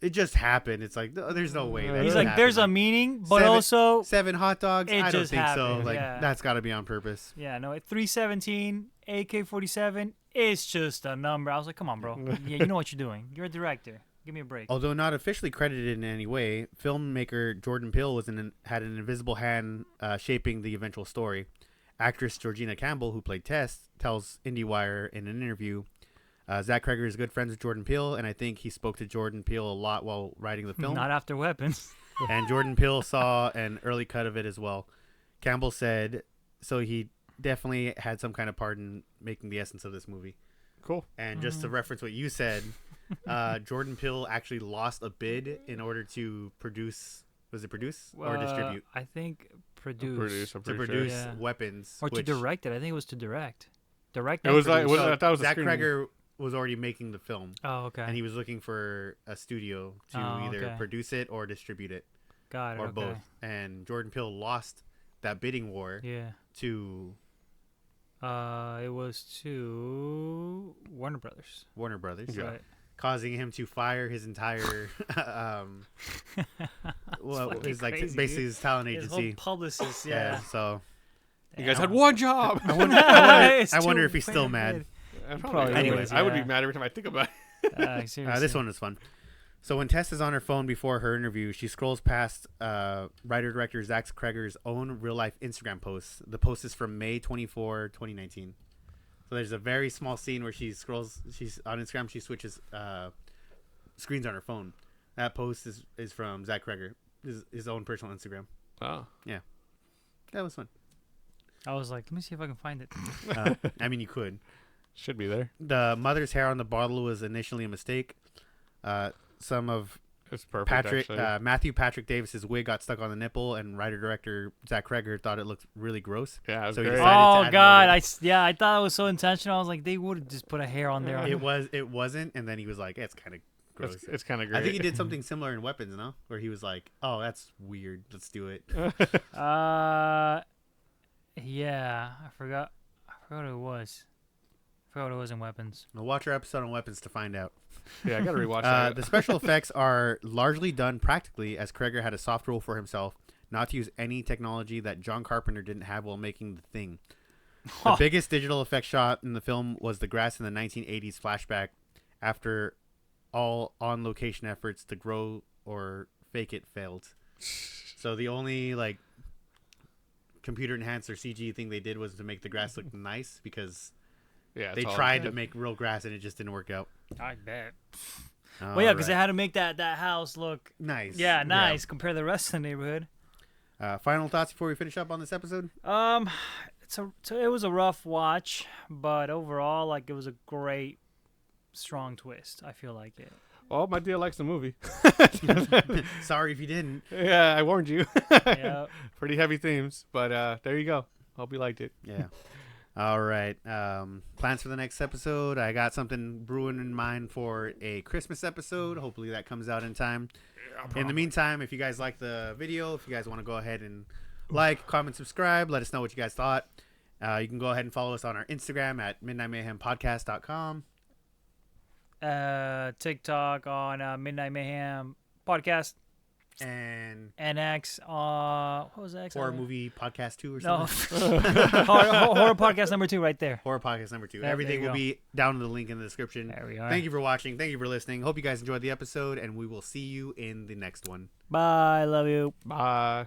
it just happened. It's like, no, there's no way. That He's like, happened. there's a meaning, but also 7 hot dogs. it I don't just think happened. so. Like, Yeah. that's got to be on purpose. Yeah, no, at 317, AK-47, it's just a number. I was like, come on, bro. Yeah, you know what you're doing. You're a director. Give me a break. Although not officially credited in any way, filmmaker Jordan Peele had an invisible hand shaping the eventual story. Actress Georgina Campbell, who played Tess, tells IndieWire in an interview, Zach Kreger is good friends with Jordan Peele, and I think he spoke to Jordan Peele a lot while writing the film. Not after Weapons. And Jordan Peele saw an early cut of it as well. Campbell said, so he definitely had some kind of part in making the essence of this movie. Cool. And just to reference what you said, Jordan Peele actually lost a bid in order to produce. Was it produce or distribute? I think produce. To produce Weapons. Or to direct it. I think it was to direct. Direct. It was like I thought it was Zach Kreger was already making the film. Oh, okay. And he was looking for a studio to either produce it or distribute it. Got it. Or both. And Jordan Peele lost that bidding war. Yeah. To. It was to Warner Brothers. Warner Brothers. Yeah. Right. Causing him to fire his entire well, it's like crazy, basically his talent his agency. whole publicist, yeah. So you guys had one job. I wonder if he's still mad. Probably. Anyways, I would be mad every time I think about it. This one is fun. So when Tess is on her phone before her interview, she scrolls past writer-director Zach Kreger's own real-life Instagram post. The post is from May 24, 2019. So there's a very small scene where she's on Instagram. She switches screens on her phone. That post is from Zach Kreger, his own personal Instagram. Oh, yeah, that was fun. I was like, let me see if I can find it. I mean, you could. Should be there. The mother's hair on the bottle was initially a mistake. Some of it's perfect, Matthew Patrick Davis's wig got stuck on the nipple, and writer-director Zach Kreger thought it looked really gross. Yeah, so great. Oh God, I thought it was so intentional. I was like, they would have just put a hair on there. It wasn't, and then he was like, it's kind of gross. It's kind of great. I think he did something similar in Weapons, no? Where he was like, oh, that's weird. Let's do it. Yeah, I forgot what it was. I forgot what it was in Weapons. Now watch our episode on Weapons to find out. Yeah, I gotta rewatch that. The special effects are largely done practically, as Kreger had a soft rule for himself not to use any technology that John Carpenter didn't have while making The Thing. The biggest digital effect shot in the film was the grass in the 1980s flashback after all on-location efforts to grow or fake it failed. So the only computer-enhanced or CG thing they did was to make the grass look nice because they tried to make real grass and it just didn't work out. I bet. Well, yeah, because they had to make that house look nice. Yeah, nice compared to the rest of the neighborhood. Final thoughts before we finish up on this episode? It was a rough watch, but overall, it was a great, strong twist. I feel like it. Well, my dear likes the movie. Sorry if you didn't. Yeah, I warned you. Yep. Pretty heavy themes, but there you go. Hope you liked it. Yeah. All right. Plans for the next episode. I got something brewing in mind for a Christmas episode. Hopefully that comes out in time. Yeah, in the meantime, if you guys like the video, if you guys want to go ahead and comment, subscribe, let us know what you guys thought. You can go ahead and follow us on our Instagram at midnightmayhempodcast.com. TikTok on Midnight Mayhem Podcast. And X. What was X? Horror Movie Podcast 2 or No. something. horror podcast number 2 right there. Horror Podcast number 2. There Everything you will go. be down in the link in the description. There we are. Thank you for watching. Thank you for listening. Hope you guys enjoyed the episode, and we will see you in the next one. Bye. Love you. Bye.